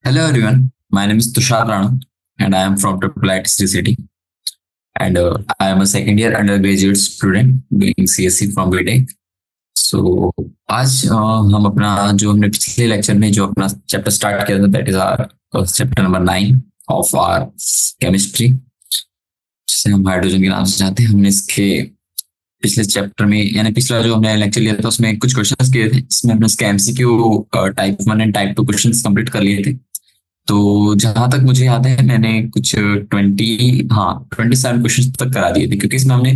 Hello everyone, my name is Tushar Rana and I am from Triple ITC City and I am a second year undergraduate student doing CSC from BTech. So आज हम अपना जो हमने पिछले lecture में जो अपना chapter start किया था that is our chapter number 9 of our chemistry जिसे हम हाइड्रोजन के नाम से जानते हैं। हमने इसके पिछले चैप्टर में यानी पिछला जो हमने लेक्चर लिया था उसमें कुछ क्वेश्चंस किए थे जिसमें हमने उसके MCQ type 1 and type 2 questions complete कर लिए थे। तो जहां तक मुझे याद है मैंने कुछ 27 क्वेश्चन तक करा दिए थे क्योंकि इसमें हमने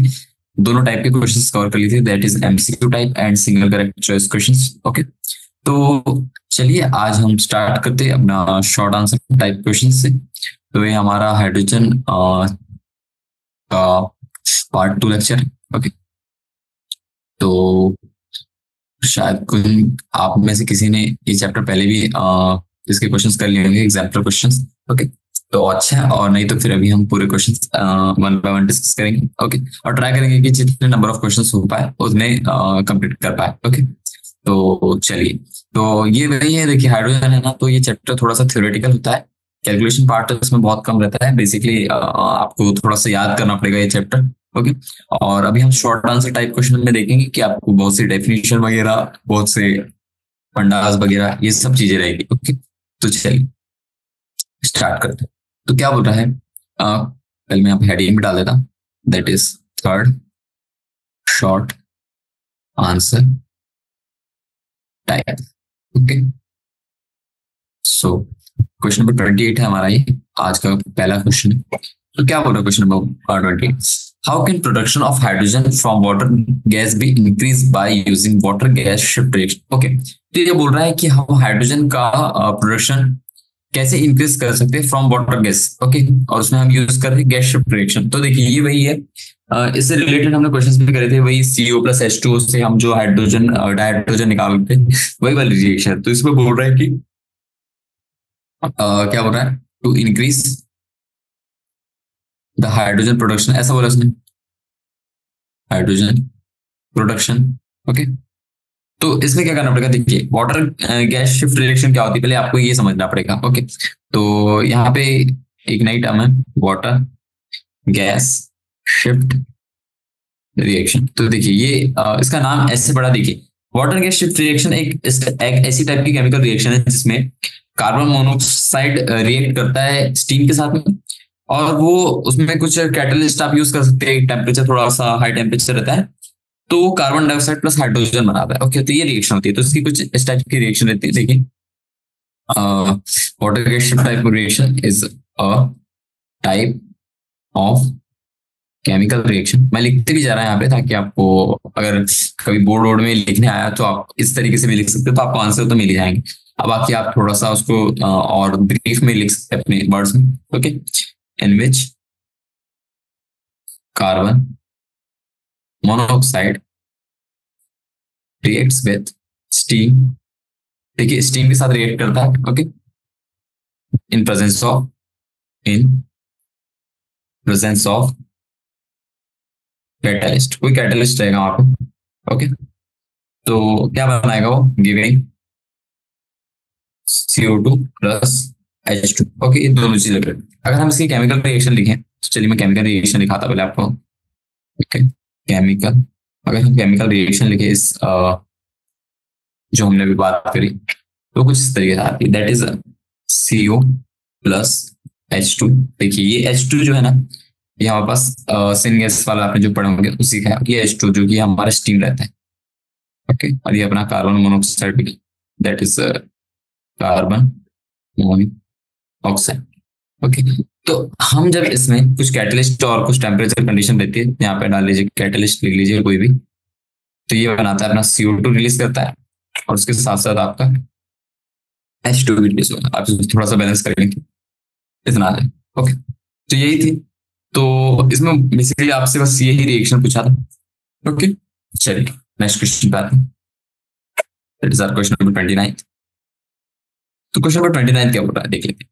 दोनों टाइप के क्वेश्चंस कवर कर लिए थे that is MCQ type and single correct choice questions. Okay, तो चलिए आज हम स्टार्ट करते हैं अपना शॉर्ट आंसर टाइप क्वेश्चन से। तो ये हमारा हाइड्रोजन का पार्ट 2 लेक्चर है। ओके, तो शायद कोई आप में से किसी ने ये चैप्टर पहले भी इसके क्वेश्चंस कर लिए होंगे, एग्जाम्पल क्वेश्चंस। ओके, तो अच्छा है, और नहीं तो फिर अभी हम पूरे questions one by one discuss करेंगे। ओके, और ट्राई करेंगे कि जितने नंबर ऑफ क्वेश्चंस हो पाए उतने कंप्लीट कर पाए। ओके, तो चलिए, तो ये वही है, देखिए हाइड्रोजन है ना, तो ये चैप्टर थोड़ा सा थ्योरेटिकल होता है, कैलकुलेशन पार्ट इसमें बहुत कम रहता है। बेसिकली आपको थोड़ा सा याद करना पड़ेगा ये चैप्टर। ओके, और अभी हम शॉर्ट आंसर टाइप क्वेश्चन में देखेंगे कि आपको बहुत सी डेफिनेशन वगैरह, बहुत से फंडास वगैरह, ये सब चीजें रहेगी। ओके, तो चलिए स्टार्ट करते हैं। तो क्या बोल रहा है, पहले मैं आप हेडिंग में डाल देता, that is third short answer type. Okay, so question number 28 है हमारा, ये आज का पहला क्वेश्चन है। तो क्या बोल रहा है question number 28, how can production of hydrogen from water gas be increase by using water gas shift reaction. Okay, तो ये बोल रहा है कि हम हाइड्रोजन का प्रोडक्शन कैसे इंक्रीज कर सकते हैं फ्रॉम वाटर गैस। ओके, और उसमें हम यूज कर रहे हैं गैस शिफ्ट रिएक्शन। तो देखिए ये वही है, इससे रिलेटेड हमने क्वेश्चंस भी करे थे, वही CO+H2O से हम जो हाइड्रोजन डाइहाइड्रोजन निकालते हैं, वही वाली रिएक्शन। तो इसमें बोल रहा है कि क्या बोल रहा है, to increase the hydrogen production, ऐसा बोला उसने, हाइड्रोजन प्रोडक्शन। ओके, तो इसमें क्या करना पड़ेगा, देखिए वाटर गैस शिफ्ट रिएक्शन क्या होती है, पहले आपको ये समझना पड़ेगा। ओके, तो यहाँ पे एक नई टर्म है, वाटर गैस शिफ्ट रिएक्शन। तो देखिए ये इसका नाम ऐसे पड़ा, देखिए वाटर गैस शिफ्ट रिएक्शन एक ऐसी टाइप की केमिकल रिएक्शन है जिसमें कार्बन मोनोऑक्साइड रिएक्ट करता है स्टीम के साथ में, और वो उसमें कुछ कैटलिस्ट आप यूज कर सकते हैं, टेम्परेचर थोड़ा सा हाई टेम्परेचर रहता है, तो वो कार्बन डाइऑक्साइड प्लस हाइड्रोजन बनाता है। ओके, तो ये रिएक्शन होती है, तो इसकी कुछ इस टाइप की रिएक्शन रहती है। देखिए water gas shift type reaction is a type of chemical reaction. मैं लिखते भी जा रहा है यहाँ पे ताकि आपको अगर कभी बोर्ड वोर्ड में लिखने आया तो आप इस तरीके से भी लिख सकते हो, तो आपको आंसर तो मिल ही जाएंगे। अब बाकी आप थोड़ा सा उसको और ब्रीफ में लिख सकते हैं अपने वर्ड्स में। Okay, in which carbon monoxide reacts with steam, देखिए स्टीम के साथ रिएक्ट करता है। Okay, in presence of catalyst, कोई कैटलिस्ट रहेगा वहां पे। ओके, तो क्या बनाएगा वो, giving CO2 plus H2। Okay, ये दोनों चीजें लग रही। अगर हम इसकी केमिकल रिएक्शन लिखें तो चलिए मैं केमिकल रिएक्शन लिखाता पहले आपको। ओके, केमिकल, अगर हम केमिकल रिएक्शन लिखे इस जो हमने अभी बात करी, तो कुछ इस तरीके से आती है, that is CO plus H2। देखिए ये H2 जो है ना, ये हमारे पास सिन गैस वाला आपने जो पढ़े होंगे उसी का है, ये H2 जो कि हमारा स्टीम रहता है। ओके, और ये अपना carbon monoxide, that is carbon monoxide. Okay, तो हम जब इसमें कुछ कैटलिस्ट और कुछ टेम्परेचर कंडीशन रहती है, यहाँ पे डाल लीजिए कैटलिस्ट, लिख लीजिए कोई भी, तो ये बनाता है अपना CO2 रिलीज करता है, और उसके साथ साथ आपका H2 भी रिलीज होगा। आप थोड़ा सा बैलेंस करेंगे, इतना आ जाए। ओके, तो यही थी, तो इसमें बेसिकली आपसे बस यही रिएक्शन पूछा था। ओके, चलिए नेक्स्ट क्वेश्चन पे आते हैं, that is our question number 29। तो क्वेश्चन नंबर 29 क्या बोल रहा है, देख लेते हैं।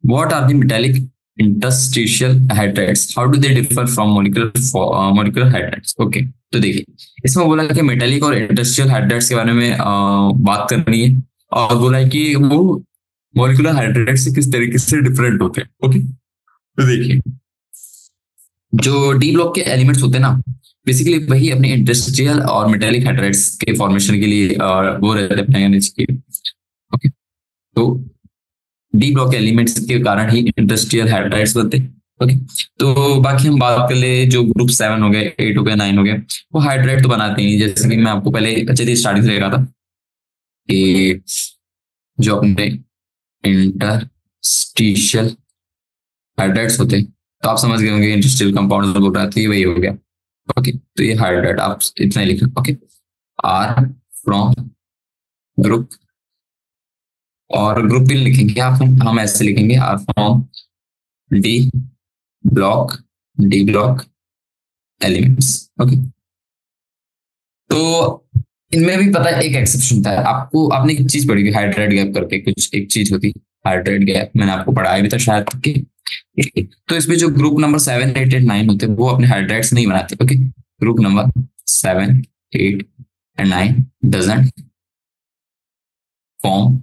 What are the metallic interstitial hydrides? How do they differ from molecular hydrides? Okay, तो देखिए इसमें बोला कि मेटेलिक और इंडस्ट्रियल हाइड्राइड्स के बारे में बात करनी है, और बोला है कि वो मॉलिक्यूलर हाइड्रेट से किस तरीके से डिफरेंट होते हैं। ओके, तो देखिए जो डी ब्लॉक के एलिमेंट्स होते हैं ना, बेसिकली वही अपने इंडस्ट्रियल और मेटेलिक हाइड्रेट्स के फॉर्मेशन के लिए वो रहते हैं अपने एनर्जी के। ओके, तो डी ब्लॉक एलिमेंट्स के कारण ही इंडस्ट्रियल हाइड्राइड्स बनते हैं। ओके, तो बाकी हम बात कर ले जो ग्रुप 7 हो गए, 8 हो गए, 9 हो गए, वो हाइड्राइड तो बनाते हैं। जैसे कि मैं आपको पहले अच्छे से स्टार्टिंग से रहा था कि जो अपने इंटरस्टिशियल हाइड्राइड्स होते हैं, तो आप समझ गए होंगे इंडस्ट्रियल कंपाउंड बोल रहा था, ये वही हो गया। ओके, तो ये हाइड्राइड आप इतना ही लिखना। ओके, आर फ्रॉम ग्रुप, और ग्रुप भी लिखेंगे आप, हम ऐसे लिखेंगे are from D block, D block elements. Okay, तो इनमें भी पता है एक एक्सेप्शन था, आपको आपने एक चीज पढ़ी हाइड्राइड गैप करके, कुछ एक चीज होती हाइड्राइड गैप, मैंने आपको पढ़ाया भी था शायद कि तो इसमें जो ग्रुप नंबर 7, 8 एंड 9 होते हैं वो अपने हाइड्राइड्स नहीं बनाते। Okay, group number 7, 8 and 9 doesn't form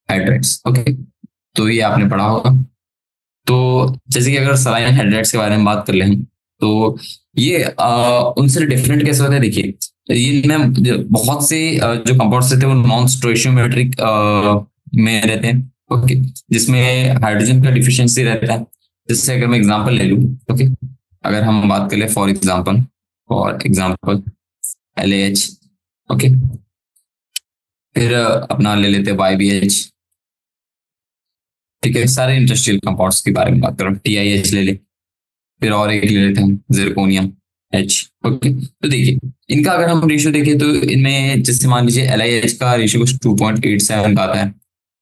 hydrides. Okay, तो ये आपने पढ़ा होगा। तो जैसे कि अगर सलाइन हाइड्राइड्स के बारे में बात कर ले हम, तो ये उनसे डिफरेंट कैसे होता है। देखिए ये इनमें बहुत से जो कंपाउंड्स रहते हैं वो नॉन स्टोइशियोमेट्रिक में रहते हैं। ओके, जिसमें हाइड्रोजन का डिफिशियंसी रहता है। जैसे अगर मैं एग्जांपल ले लूँ, ओके, अगर हम बात कर ले फॉर एग्जांपल LAH। ओके, फिर अपना ले लेते हैं YBH। ठीक है, सारे इंडस्ट्रियल कंपाउंड्स के बारे में बात कर रहा हूँ। TiH ले ले, फिर और एक ले लेते हैं जिरकोनियम H। ओके, तो देखिए इनका अगर हम रेशियो देखें तो इनमें जैसे मान लीजिए LiH का रेशियो कुछ 2.87 का आता है।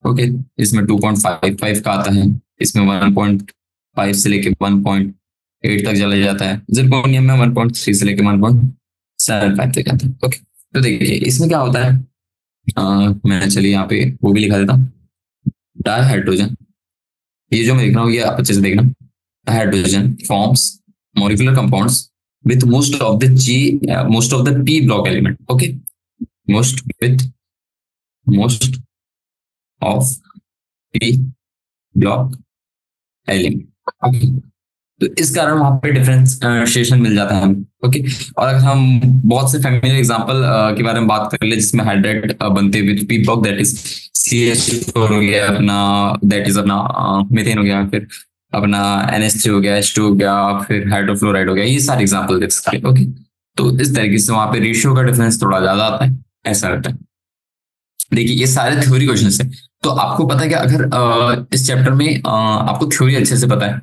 ओके, इसमें 2.55 का आता है, इसमें 1.5 से लेके 1.8 तक चला जाता है। जिरकोनियम में 1.3 से लेके 1.75 तक आता है। ओके, तो देखिए इसमें क्या होता है, मैं चलिए यहाँ पे वो भी लिखा देता हूँ, डायहाइड्रोजन। ये जो मैं लिख रहा हूँ ये आप अच्छे से देखना। Dihydrogen forms molecular compounds with most of the p block element. Okay, most of p block element. Okay, तो इस कारण वहां पे डिफरेंशिएशन मिल जाता है हमें। ओके, और अगर हम बहुत से फैमिलियर एग्जांपल के बारे में बात कर ले जिसमें हाइड्राइड बनते हुए P block, that is CH4 हो गया अपना, दैट इज अपना मीथेन हो गया, फिर अपना NH3 हो गया, H2 हो गया, फिर हाइड्रोफ्लोराइड हो गया, ये सारे एग्जांपल दे सकते हैं। ओके, तो इस तरीके से वहां पे रेशियो का डिफरेंस थोड़ा ज्यादा आता है, ऐसा रहता है। देखिए ये सारे थ्योरी क्वेश्चन है, तो आपको पता है कि अगर इस चैप्टर में आपको थ्योरी अच्छे से पता है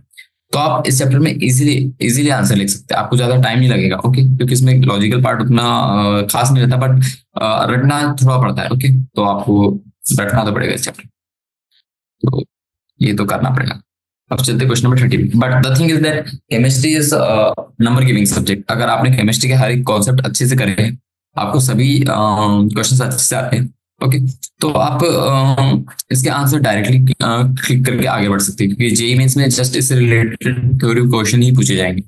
तो आप इस चैप्टर में इजीली आंसर लिख सकते हैं, आपको ज्यादा टाइम नहीं लगेगा। ओके, क्योंकि इसमें लॉजिकल पार्ट उतना खास नहीं रहता, बट रटना थोड़ा पड़ता है। ओके, तो आपको रटना तो पड़ेगा इस चैप्टर, तो ये तो करना पड़ेगा। अब चलते question number 30। But the thing is that chemistry is number giving subject. अगर आपने केमिस्ट्री के हर एक कॉन्सेप्ट अच्छे से करे हैं, आपको सभी क्वेश्चन अच्छे से आते हैं, ओके, तो आप इसके आंसर डायरेक्टली क्लिक करके आगे बढ़ सकते हैं, क्योंकि जेईई मेंस में जस्ट इससे रिलेटेड थ्योरी क्वेश्चन ही पूछे जाएंगे।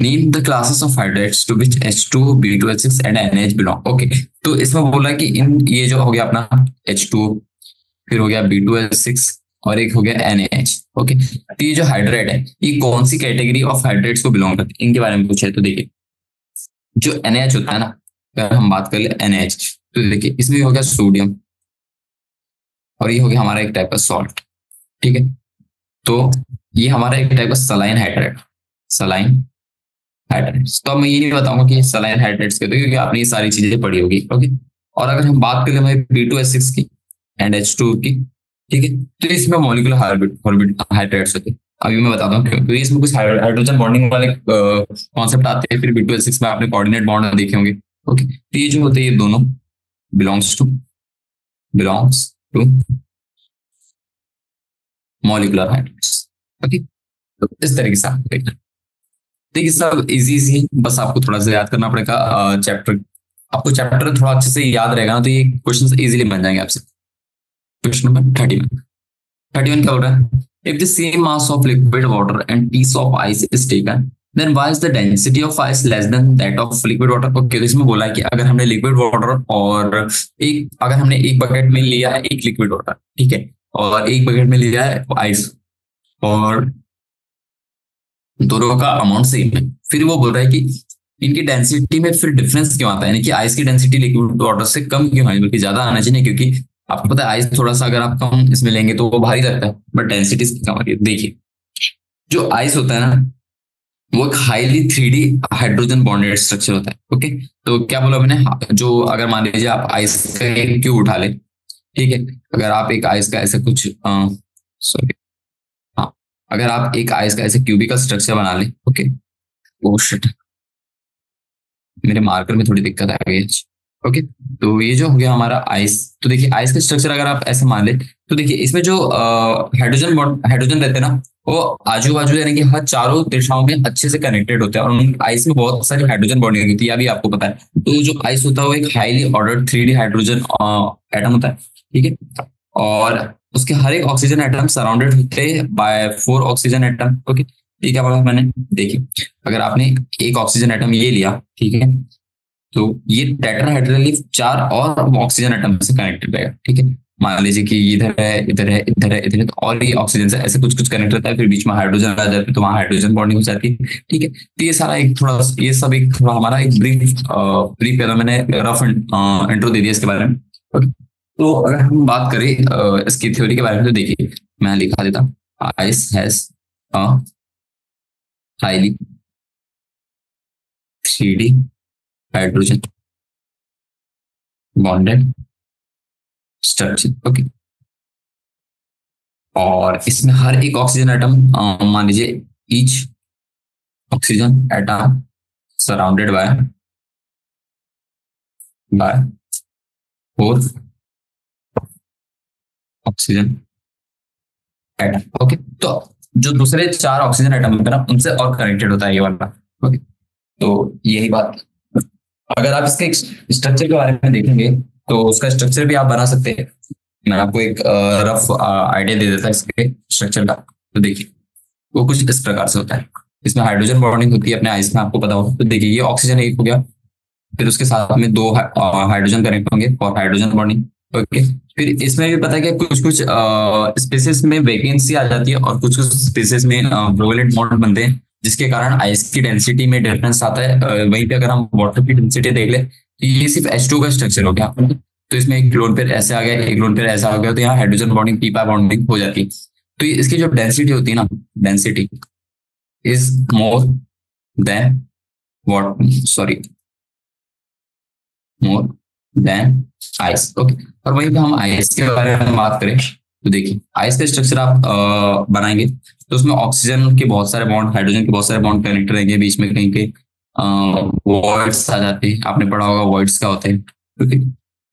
Name the classes of hydrates to which H2, B2H6 and NH belong. Okay, तो इसमें बोला कि इन ये जो हो गया अपना H2, फिर हो गया B2H6 और एक हो गया NH। ओके, तो ये जो हाइड्रेट है ये कौन सी कैटेगरी ऑफ हाइड्रेट्स को बिलोंग करती है, इनके बारे में पूछा है। तो देखिए जो NH होता है ना, अगर हम बात कर ले NH, तो देखिए इसमें हो गया सोडियम और ये हो गया हमारा एक टाइप का सॉल्ट। ठीक है, तो ये हमारा एक टाइप का सलाइन हाइड्रेट, सलाइन हाइड्रेट्स। तो अब मैं ये नहीं बताऊंगा कि सलाइन हाइड्रेट्स के, तो क्योंकि आपने ये सारी चीजें पढ़ी होगी। ओके, और अगर हम बात करें हमारे B2H6 की एंड H2 की, ठीक है, तो इसमें मॉलिक्यूलर हाइड्रेट्स होते हैं। अभी मैं बताता हूँ क्योंकि इसमें कुछ हाइड्रोजन बॉन्डिंग वाले कॉन्सेप्ट आते हैं। फिर B2H6 में आपने कोऑर्डिनेट बॉन्ड देखे होंगे। ओके, तो ये जो होते हैं ये दोनों belongs to molecular hydrates. Okay, तो इस तरीके से आप देखना। देखिए सब इजी, बस आपको थोड़ा सा याद करना पड़ेगा चैप्टर। आपको चैप्टर थोड़ा अच्छे से याद रहेगा ना, तो ये क्वेश्चन इजीली बन जाएंगे आपसे। क्वेश्चन नंबर 31 क्या हो रहा है? If the same mass of liquid water and piece of ice is taken, then why is the density of ice less than that of liquid water? Okay, तो इसमें बोला है कि अगर हमने लिक्विड वाटर और अगर हमने एक बकेट में लिया है एक लिक्विड वाटर, ठीक है, और एक बकेट में लिया है आइस, और दोनों का अमाउंट सेम है। फिर वो बोल रहा है कि इनकी डेंसिटी में फिर डिफरेंस क्यों आता है, यानी कि आइस की डेंसिटी लिक्विड वाटर से कम क्यों है, बल्कि ज्यादा आना चाहिए, क्योंकि आपको पता है आइस थोड़ा सा अगर आप कम इसमें लेंगे तो वो भारी लगता है, बट डेंसिटी कम आ रही है। देखिए, जो आइस होता है ना, वो एक highly 3D hydrogen bonded structure होता है। ओके, तो क्या बोला मैंने, जो अगर मान लीजिए आप आइस का एक क्यूब उठा ले, ठीक है, अगर आप एक आइस का ऐसा कुछ सॉरी, हाँ, अगर आप एक आइस का ऐसे क्यूबिकल स्ट्रक्चर बना ले, ओके, ओ शिट, मेरे मार्कर में थोड़ी दिक्कत आ गई है। ओके, तो ये जो हो गया हमारा आइस। तो देखिए आइस का स्ट्रक्चर अगर आप ऐसे मान ले, तो देखिए इसमें जो हाइड्रोजन रहते हैं ना, वो आजू बाजू यानी कि हर चारों दिशाओं में अच्छे से कनेक्टेड होते हैं, और उन आइस में बहुत सारी हाइड्रोजन बॉन्डिंग होती है, अभी आपको पता है। तो जो आइस होता है वो एक highly ordered 3D hydrogen atom होता है, ठीक है, और उसके हर एक ऑक्सीजन एटम सराउंडेड होते हैं बाय 4 ऑक्सीजन एटम। ओके, ठीक है, क्या बोला मैंने, देखिए अगर आपने एक ऑक्सीजन एटम ये लिया, ठीक है, तो ये टेट्राहेड्रली 4 और ऑक्सीजन एटम से कनेक्टेड रहेगा, ठीक है। मान लीजिए कि इधर है, इधर है, इधर है, इधर है, तो और ये ऑक्सीजन से ऐसे कुछ कुछ कनेक्ट रहता है, फिर बीच में हाइड्रोजन आ जाता है, तो वहाँ हाइड्रोजन बॉन्डिंग हो जाती है, ठीक है। तो ये सारा एक थोड़ा, ये सब एक थोड़ा हमारा एक ब्रीफ ब्रीफ मैंने रफ इंट्रो दे दिया इसके बारे में। Okay? तो अगर हम बात करें इसकी थ्योरी के बारे में, तो देखिए मैं लिखा देता हूँ, ice has a highly 3D hydrogen bonded structure. Okay, और इसमें हर एक ऑक्सीजन एटम, मान लीजिए each oxygen atom surrounded by by 4 oxygen atom. Okay, तो जो दूसरे 4 ऑक्सीजन एटम होते हैं ना, उनसे और कनेक्टेड होता है ये वाला। ओके, तो यही बात, अगर आप इसके स्ट्रक्चर के बारे में देखेंगे तो उसका स्ट्रक्चर भी आप बना सकते हैं। मैं आपको एक रफ आइडिया दे देता है इसके स्ट्रक्चर का। तो देखिए वो कुछ इस प्रकार से होता है, इसमें हाइड्रोजन बॉन्डिंग होती है अपने आइस में, आपको पता होगा। तो देखिए ये ऑक्सीजन एक हो गया, फिर उसके साथ में 2 हाइड्रोजन कनेक्ट होंगे और हाइड्रोजन बॉन्डिंग। ओके, फिर इसमें भी पता है कि कुछ कुछ स्पेसिस में वैकेंसी आ जाती है, और कुछ कुछ स्पेसिस में कोवेलेंट बॉन्ड बनते हैं, जिसके कारण आइस की डेंसिटी में डिफरेंस आता है। वहीं पे अगर हम वाटर की डेंसिटी देख ले, तो ये सिर्फ H2 का स्ट्रक्चर हो गया, तो इसमें एक लोन पेयर ऐसे आ गया, एक लोन पेयर ऐसा हो गया, तो यहाँ hydrogen bonding P pi bonding हो जाती है। तो इसकी जो डेंसिटी होती है ना, density is more than what, sorry, more than ice. Okay, और वहीं पे हम आइस के बारे में बात करें, तो देखिए आइस का स्ट्रक्चर आप बनाएंगे, तो उसमें ऑक्सीजन के बहुत सारे बॉन्ड, हाइड्रोजन के बहुत सारे बॉन्ड कनेक्ट रहेंगे, बीच में कहीं के वॉइड्स आ जाते हैं, आपने पढ़ा होगा वॉइड्स क्या होते हैं। ओके,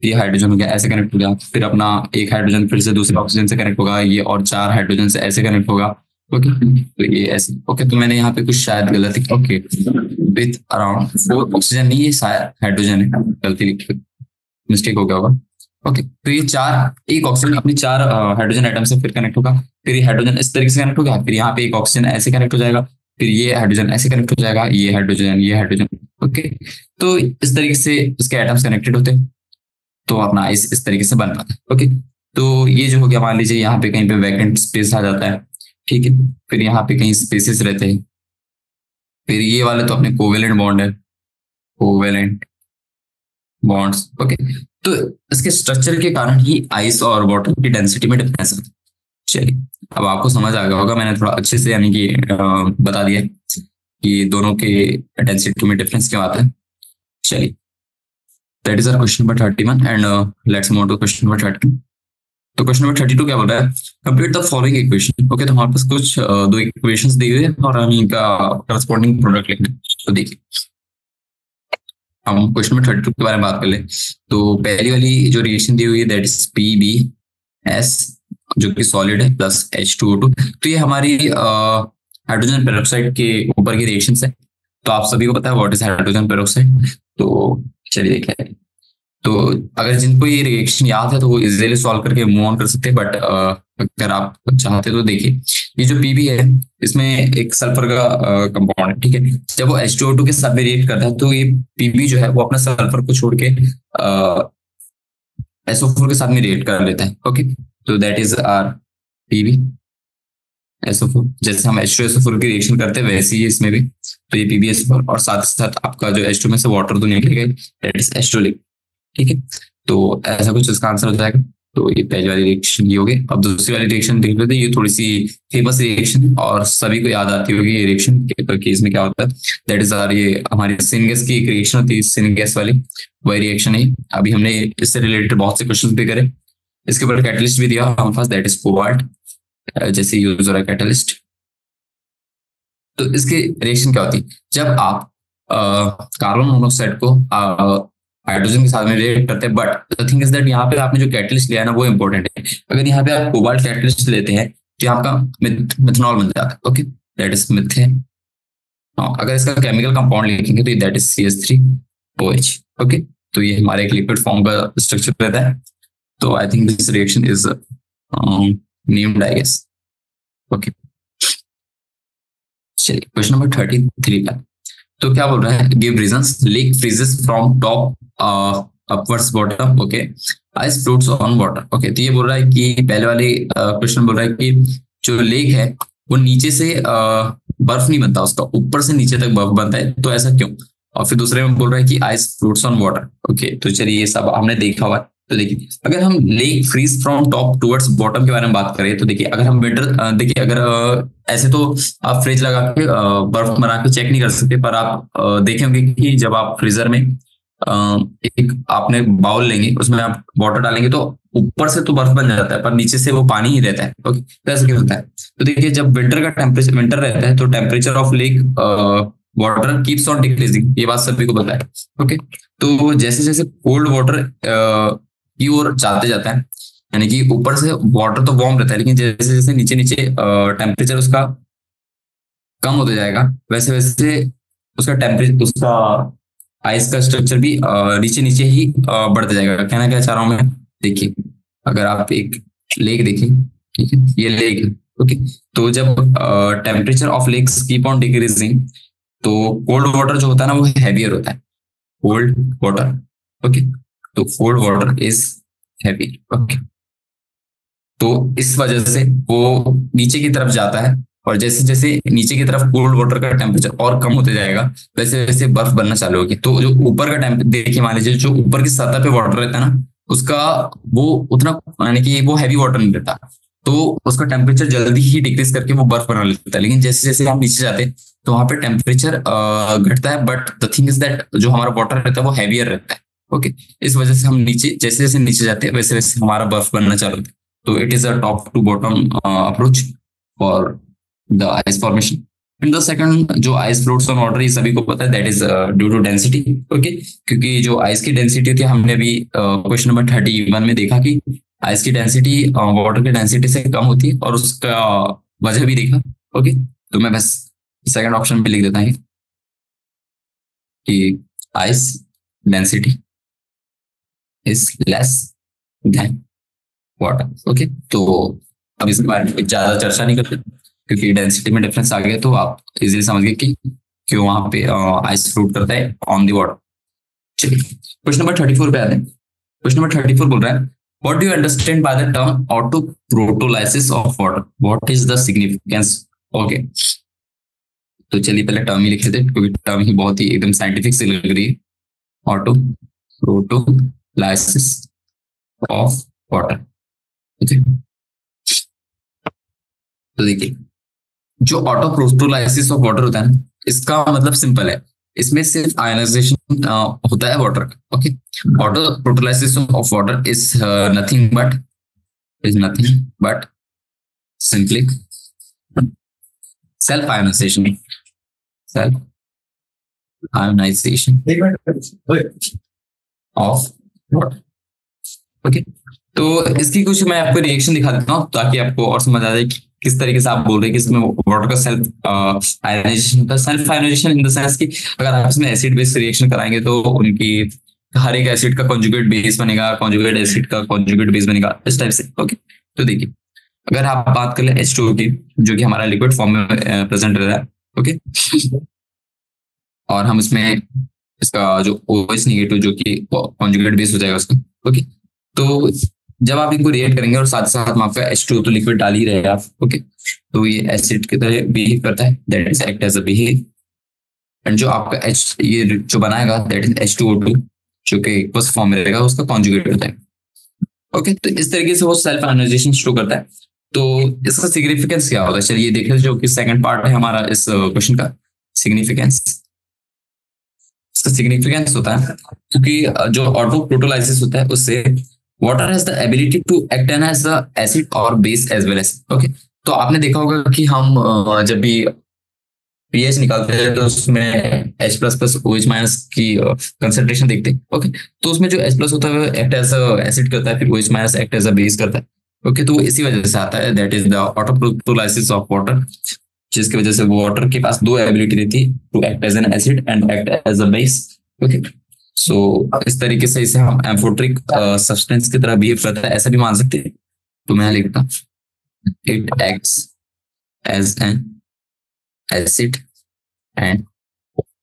ये हाइड्रोजन हो गया, ऐसे कनेक्ट हो गया, फिर अपना एक हाइड्रोजन फिर से दूसरे ऑक्सीजन से कनेक्ट होगा, ये और 4 हाइड्रोजन से ऐसे कनेक्ट होगा। ओके, तो ये ऐसे। ओके, तो मैंने यहाँ पे कुछ शायद गलती, ओके, विथ अराउंड 4 ऑक्सीजन, नहीं ये शायद हाइड्रोजन है, गलती लिखी, मिस्टेक हो गया होगा। ओके, तो ये 4, एक ऑक्सीजन अपनी 4 हाइड्रोजन एटम से फिर कनेक्ट होगा, फिर ये हाइड्रोजन इस तरीके से कनेक्ट हो गया, फिर यहाँ पे एक ऑक्सीजन ऐसे कनेक्ट हो जाएगा, फिर ये हाइड्रोजन ऐसे कनेक्ट हो जाएगा, ये हाइड्रोजन, ये हाइड्रोजन। ओके, तो इस तरीके से इसके एटम्स कनेक्टेड होते हैं, तो अपना इस तरीके से बन पाता है। ओके, तो ये जो हो गया, मान लीजिए यहाँ पे कहीं पे वैकेंट स्पेस आ जाता है, ठीक है, फिर यहाँ पे कहीं स्पेसेस रहते हैं, फिर ये वाले तो अपने कोवेलेंट बॉन्ड है, कोवेलेंट बॉन्ड्स। ओके, तो इसके स्ट्रक्चर के कारण ही आइस और वाटर की डेंसिटी में डिफरेंस है। चलिए, अब आपको समझ आ गया होगा, मैंने थोड़ा अच्छे से यानी कि बता दिया कि दोनों के डेंसिटी में डिफरेंस क्यों आता है। चलिए, that is our question number 31 and let's move to question number 32। तो क्वेश्चन नंबर 32 क्या बोल रहा है, complete the following equation. Okay, तो हमारे पास कुछ 2 इक्वेशंस दी हुई है और हम इनका करस्पॉन्डिंग प्रोडक्ट लिखेंगे। तो देखिए हम क्वेश्चन नंबर 32 के बारे में बात कर ले, तो पहली वाली जो रिएक्शन दी हुई है दैट इज PbS, जो कि सॉलिड है, प्लस H2O2। तो ये हमारी हाइड्रोजन पेरोक्साइड के ऊपर की रिएक्शन है। तो आप सभी को पता है व्हाट इज हाइड्रोजन पेरोक्साइड। तो चलिए देखिए, तो अगर जिनको ये रिएक्शन याद है तो वो इजीली सॉल्व करके मूव ऑन कर सकते हैं, बट अगर आप चाहते तो देखिए, ये जो Pb है इसमें एक सल्फर का कंपाउंड है, ठीक है। जब वो H2O2 के साथ रिएक्ट करता है तो ये Pb जो है वो अपना सल्फर को छोड़ के SO4 के साथ में रिएक्ट कर लेता है। ओके, तो that is are PB SO4। जैसे हम H2SO4 की रिएक्शन करते हैं वैसे ही इसमें भी, तो ये PbSO4 और साथ साथ आपका जो H2 में से वाटर तो निकलेगा, दैट इज H2 ठीक है। तो ऐसा कुछ इसका आंसर हो जाएगा। तो ये पहली वाली रिएक्शन ये होगी। अब दूसरी वाली रिएक्शन देख लेते हैं। ये थोड़ी सी फेमस रिएक्शन और सभी को याद आती होगी ये रिएक्शन के इसमें क्या होता है, दैट इज आर, ये हमारी सिनगैस की एक रिएक्शन होती है, सिनगैस वाली वही रिएक्शन है। अभी हमने इससे रिलेटेड बहुत से क्वेश्चन भी करे, इसके ऊपर कैटलिस्ट भी दिया हमारे पास, दैट इज कोबाल्ट, जैसे यूज हो रहा है कैटलिस्ट। तो इसकी रिएक्शन क्या होती है, जब आप कार्बन मोनोऑक्साइड को हाइड्रोजन के साथ में रिएक्ट करते हैं, but the thing is that यहाँ पे आपने जो कैटलिस्ट लिया है ना वो इंपॉर्टेंट है। अगर यहाँ पे आप कोबाल्ट कैटलिस्ट लेते हैं तो यहाँ का मिथनॉल बन जाता है। Okay, that is methane. अगर इसका केमिकल कंपाउंड लिखेंगे तो दैट इज CH3OH। ओके, तो ये हमारे एक लिक्विड फॉर्म का स्ट्रक्चर रहता है। तो I think this reaction is named, I guess. Okay, चलिए क्वेश्चन नंबर 33 का। तो क्या बोल रहा है, give reasons lake freezes from top upwards bottom, okay, ice floats on water. Okay, तो ये बोल रहा है कि पहले वाले क्वेश्चन बोल रहा है कि जो लेक है वो नीचे से बर्फ नहीं बनता, उसका ऊपर से नीचे तक बर्फ बनता है, तो ऐसा क्यों। और फिर दूसरे में बोल रहा है कि ice floats on water. Okay, तो चलिए ये सब हमने देखा हुआ। तो देखिए, अगर हम lake freeze from top towards bottom के बारे में बात करें तो देखिए, अगर हम विंटर, देखिए अगर ऐसे तो आप फ्रिज लगा के बर्फ बना के चेक नहीं कर सकते, पर आप देखे होंगे कि जब आप फ्रीजर में एक आपने बाउल लेंगे, उसमें आप वाटर डालेंगे तो ऊपर से तो बर्फ बन जाता है पर नीचे से वो पानी ही रहता है। ओके, तो ऐसा क्यों होता है। तो देखिए, जब विंटर का टेम्परेचर विंटर रहता है तो temperature of lake water keeps on decreasing, ये बात सभी को पता है। ओके, तो जैसे जैसे कोल्ड वाटर की ओर जाते जाता है, यानी कि ऊपर से वाटर तो वार्म रहता है, लेकिन जैसे जैसे नीचे नीचे टेम्परेचर उसका कम होते जाएगा, वैसे वैसे उसका टेम्परेचर, उसका आइस का स्ट्रक्चर भी नीचे नीचे ही बढ़ता जाएगा। कहना क्या चाह रहा हूँ मैं, देखिए अगर आप एक लेक देखें, ठीक है, ये लेक है। ओके, तो जब temperature of lakes keep on decreasing तो कोल्ड वाटर जो होता है ना वो हैवियर होता है, कोल्ड वाटर। ओके, तो cold water is heavy. Okay, तो इस वजह से वो नीचे की तरफ जाता है, और जैसे जैसे नीचे की तरफ कोल्ड वाटर का टेम्परेचर और कम होते जाएगा वैसे वैसे बर्फ बनना चालू होगी। तो जो ऊपर का टेम्परेचर देखिए, मान लीजिए जो ऊपर की सतह पे वाटर रहता है ना, उसका वो उतना, यानी कि वो हैवी वाटर नहीं रहता, तो उसका टेम्परेचर जल्दी ही डिक्रीज करके वो बर्फ बना लेता है। लेकिन जैसे जैसे हम नीचे जाते हैं तो वहां पे टेम्परेचर घटता है, but the thing is that जो हमारा वाटर रहता है वो हैवियर रहता है। ओके, इस वजह से हम नीचे, जैसे जैसे नीचे जाते हैं वैसे वैसे हमारा बर्फ बनना चालू होता है। तो it is a top to bottom approach for the ice formation. And the second, जो आइस फ्लोट्स ऑन वाटर, ये सभी को पता है, that is due to density. Okay, क्योंकि जो आइस की डेंसिटी होती है, हमने भी क्वेश्चन नंबर 31 में देखा कि आइस की डेंसिटी वाटर की डेंसिटी से कम होती है, और उसका वजह भी देखा। ओके, तो मैं बस सेकंड ऑप्शन पे लिख देता हूँ कि ice density is less than water. Okay, तो अब इसके बारे में ज्यादा चर्चा नहीं करते, क्योंकि डेंसिटी में डिफरेंस आ गया तो आप इजीली समझ गए कि क्यों वहां पे आइस फ्लोट करता है ऑन दी वाटर। चलिए क्वेश्चन नंबर 34 पे आते हैं। क्वेश्चन नंबर 34 बोल रहा है, what do you understand by the term auto protolysis of water, what is the significance. Okay, तो चलिए पहले टर्म ही लिख लेते हैं, क्योंकि टर्म ही बहुत ही एकदम साइंटिफिक से लग रही है। Auto protolysis of water. Okay, तो देखिए, जो ऑटो प्रोटोलाइसिस ऑफ वाटर होता है ना, इसका मतलब सिंपल है, इसमें सिर्फ आयनाइजेशन होता है वाटर का। Okay, auto protolysis of water is nothing but simply self ionization of water. Okay, तो इसकी कुछ मैं आपको रिएक्शन दिखा देता हूँ ताकि आपको और समझ आ जाए कि किस तरीके से आप बोल रहे हैं कि इसमें वाटर का सेल्फ आयनाइजेशन होता है। Self ionisation in the sense कि अगर आप इसमें एसिड बेस रिएक्शन कराएंगे तो उनकी हर एक एसिड का कॉन्जुगेट बेस बनेगा, कॉन्जुगेट एसिड का कॉन्जुगेट बेस बनेगा, इस टाइप से। ओके, तो देखिए अगर आप बात कर ले H2O की, जो कि हमारा लिक्विड फॉर्म में प्रेजेंट रह रहा है। ओके, और हम इसमें इसका जो OH नेगेटिव जो कि कॉन्जुगेट बेस हो जाएगा उसका। ओके, तो जब आप इनको रिएक्ट करेंगे और साथ साथ में आपका H2 तो लिक्विड डाल ही रहेगा आप, ओके, तो ये एसिड की तरह बिहेव करता है, that is act as a behave. And जो आपका H ये जो बनाएगा दैट इज H2O2, जो कि एक्वस फॉर्म में रहेगा, उसका कॉन्जुगेट होता है। ओके, तो इस तरीके से वो सेल्फ आयोनाइजेशन शो करता है। तो इसका सिग्निफिकेंस क्या होता है, चलिए देख लेते हैं, जो कि सेकंड पार्ट है हमारा इस क्वेश्चन का। सिग्निफिकेंस, इसका सिग्निफिकेंस होता है क्योंकि जो ऑटो प्रोटोलाइसिस होता है उससे water has the ability to act as the acid और base as well as, okay. तो आपने देखा होगा कि हम जब भी पीएच निकालते हैं तो उसमें H plus plus OH minus की कंसेंट्रेशन देखते हैं, ओके। तो उसमें जो H प्लस होता है वो एक्ट एज एसिड करता है, फिर OH minus act as a base करता है, ओके। तो वो इसी वजह से आता है, that is the autoprotolysis of water, जिसकी वजह से वाटर के पास दो एबिलिटी रहती है, to act as an acid and act as a base, okay. So इस तरीके से इसे हम एम्फोट्रिक सब्सटेंस की तरह बिहेव करता है, ऐसा भी मान सकते हैं। तो मैं लिखता, it acts as an acid and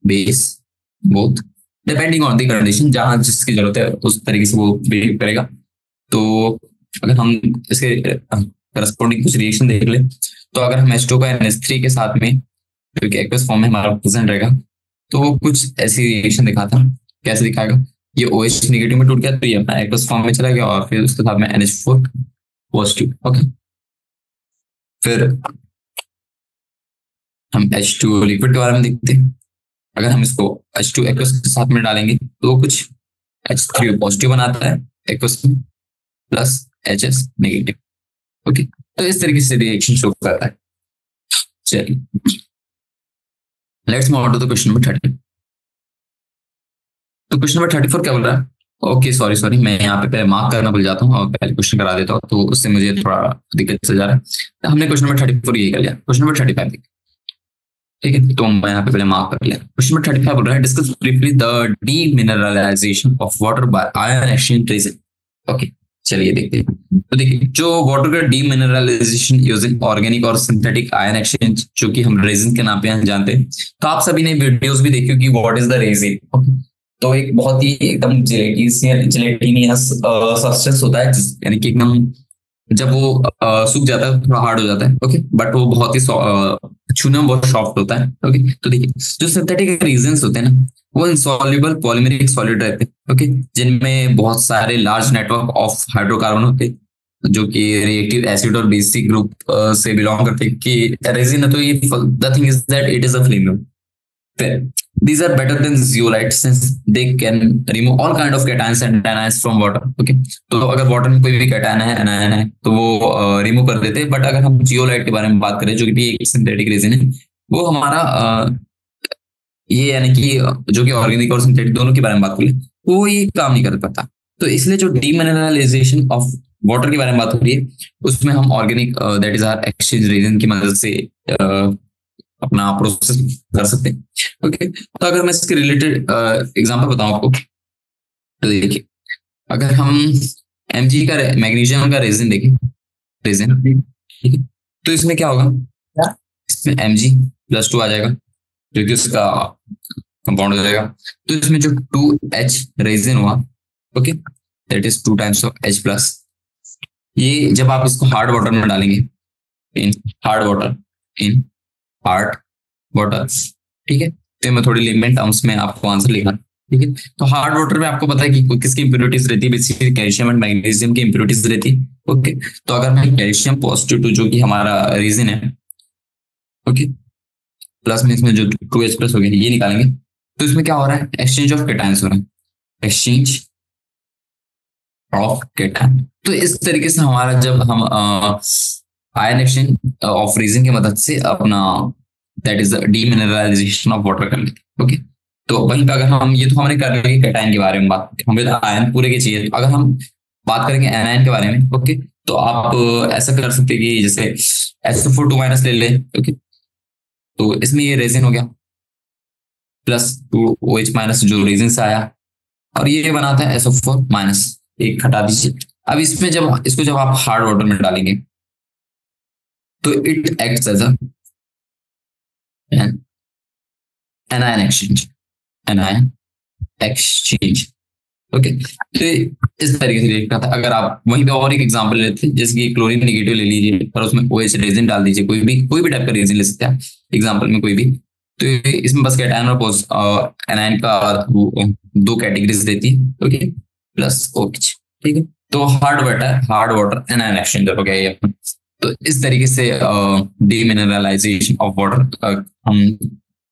base both depending on the condition, जहां जिसकी जरूरत है उस तरीके से वो बिहेव करेगा। तो अगर हम इसके करस्पॉन्डिंग कुछ रिएक्शन देख ले, तो अगर हम H2 का NH3 के साथ में, क्योंकि एक्वस फॉर्म में हमारा प्रेजेंट रहेगा, तो वो कुछ ऐसी रिएक्शन दिखाता। कैसे दिखाएगा, ये OH नेगेटिव में टूट गया तो ये अपना एक्वस फॉर्म में चला गया और फिर उसके साथ में NH4 पॉजिटिव, ओके। फिर हम H2 लिक्विड के बारे में देखते हैं। अगर हम इसको H2 एक्वस के साथ में डालेंगे तो वो कुछ H3 पॉजिटिव बनाता है एक्वस में, प्लस HS नेगेटिव, ओके। तो इस तरीके से रिएक्शन शो करता है। चलिए let's move on to the question number 30। तो क्वेश्चन नंबर 34 क्या बोल रहा है, ओके सॉरी सॉरी, मैं यहाँ पे पहले मार्क करना भूल जाता हूँ और पहले क्वेश्चन करा देता हूँ, तो उससे मुझे थोड़ा दिक्कत चल जा रहा है। तो हमने क्वेश्चन नंबर 34 यही कर लिया, क्वेश्चन नंबर 35 ठीक है। तो मैं यहाँ पे पहले मार्क कर लिया। क्वेश्चन नंबर 35 बोल रहा है, discuss briefly the demineralisation of water by ion exchange resin, okay. चलिए देखते हैं। तो देखिए, जो वाटर का डीमिनरलाइजेशन यूजिंग ऑर्गेनिक और सिंथेटिक आयन एक्सचेंज, जो कि हम रेजिन के नाम पे जानते हैं, तो आप सभी ने वीडियोस भी देखी कि व्हाट इज द रेजिन, तो एक बहुत ही एकदम जेलेटिनियस सब्सटेंस होता है, यानी कि एकदम जब वो सूख जाता है थोड़ा हार्ड हो जाता है, ओके, बट वो बहुत ही छूने में बहुत सॉफ्ट होता है, ओके। तो देखिए, जो सिंथेटिक रीजन्स होते हैं ना, वो इनसॉल्युबल पॉलीमेरिक सॉलिड रहते हैं, ओके, जिनमें बहुत सारे लार्ज नेटवर्क ऑफ हाइड्रोकार्बन होते हैं, जो कि रिएक्टिव एसिड और बेसिक ग्रुप से बिलोंग करते हैं। कि रेजिन है तो ये, the thing is that it is a flammable. These are better than zeolite since they can remove all kind of cations and anions from water. Okay, तो अगर वाटर में कोई भी कैटायन है, एनायन है, तो वो रिमूव कर देते हैं। बट अगर हम जियोलाइट के बारे में बात करें, जो कि भी एक सिंथेटिक रेजिन है, वो हमारा ये यानी कि जो कि ऑर्गेनिक और सिंथेटिक दोनों के बारे में बात करें, वो ये काम नहीं कर पाता। तो इसलिए जो डीमिनरलाइजेशन ऑफ वाटर के बारे में बात हो रही है, उसमें हम organic that is our exchange resin की मदद से अपना प्रोसेस कर सकते हैं, ओके। तो अगर मैं इसके रिलेटेड एग्जांपल बताऊं आपको, तो देखिए, अगर हम Mg का मैग्नीशियम का रेजिन देखें, रेजिन ठीक है, तो इसमें क्या होगा, इसमें Mg+2 आ जाएगा, जो कि उसका कंपाउंड हो जाएगा। तो इसमें जो 2H रेजिन हुआ, okay, that is 2 times of H+, ये जब आप इसको हार्ड वाटर में डालेंगे, in hard water, in hard water, ठीक है। तो मैं थोड़ी लिमिट टर्म्स में आपको आंसर लिखा, ठीक है। तो हार्ड वाटर में आपको पता है कि किसकी इंप्योरिटीज रहती है, बेसिकली कैल्शियम एंड मैग्नीशियम की इंप्योरिटीज रहती है, ओके। तो अगर मैं कैल्शियम पॉजिटिव जो कि हमारा रीजन है, ओके, प्लस में इसमें जो 2H+ हो गया ये निकालेंगे, तो इसमें क्या हो रहा है, एक्सचेंज ऑफ कैटायंस हो रहा है, एक्सचेंज ऑफ कैटायन। तो इस तरीके से हमारा जब हम आयन एक्सचेंज ऑफ रीजन की मदद से अपना that is the demineralisation of water कर लेते, ओके। तो वहीं पे अगर हम, ये तो हमने कर रहे कैटायन के बारे में बात, हमें तो आयन पूरे के चाहिए। अगर हम बात करेंगे एनायन के बारे में, ओके, तो आप ऐसा कर सकते हैं कि जैसे SO4 2- ले ले, ओके। तो इसमें ये रेजिन हो गया, प्लस 2OH- जो रेजिन से आया, और ये बनाता है SO4-, एक हटा दीजिए। अब इसमें जब इसको जब आप हार्ड वाटर में डालेंगे, तो it acts as an anion exchange, anion exchange, okay, तो इस तरीके से देखना था। अगर आप वहीं पे और एक एग्जांपल लेते हैं, जैसे कि क्लोरीन नेगेटिव ले लीजिए और उसमें OH रेजिन डाल दीजिए, कोई भी टाइप का रेजिन ले सकते हैं एग्जांपल में कोई भी। तो इसमें बस कैटायन और एनायन का दो कैटेगरीज देती है, ओके, प्लस OH, ठीक है। तो हार्ड वाटर एनायन एक्सचेंजर हो गया ये अपना। तो इस तरीके से डीमिनरलाइजेशन ऑफ वाटर हम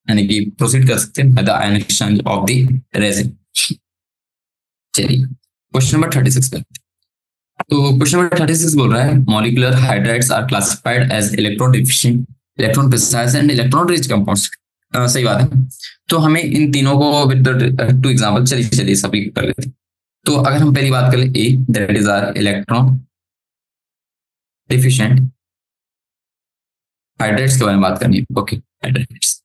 यानी कि प्रोसीड कर सकते हैं by the ion exchange of the resin. चलिए क्वेश्चन नंबर 36 पे। तो क्वेश्चन नंबर 36 बोल रहा है molecular hydrides are classified as electron deficient, electron precise and electron rich compounds. सही बात है। तो हमें इन तीनों को विद टू एग्जांपल, चलिए सभी कर लेते हैं। तो अगर हम पहली बात कर ले, a that is are electron deficient hydrides के बारे में बात करनी है, ओके हाइड्राइड्स।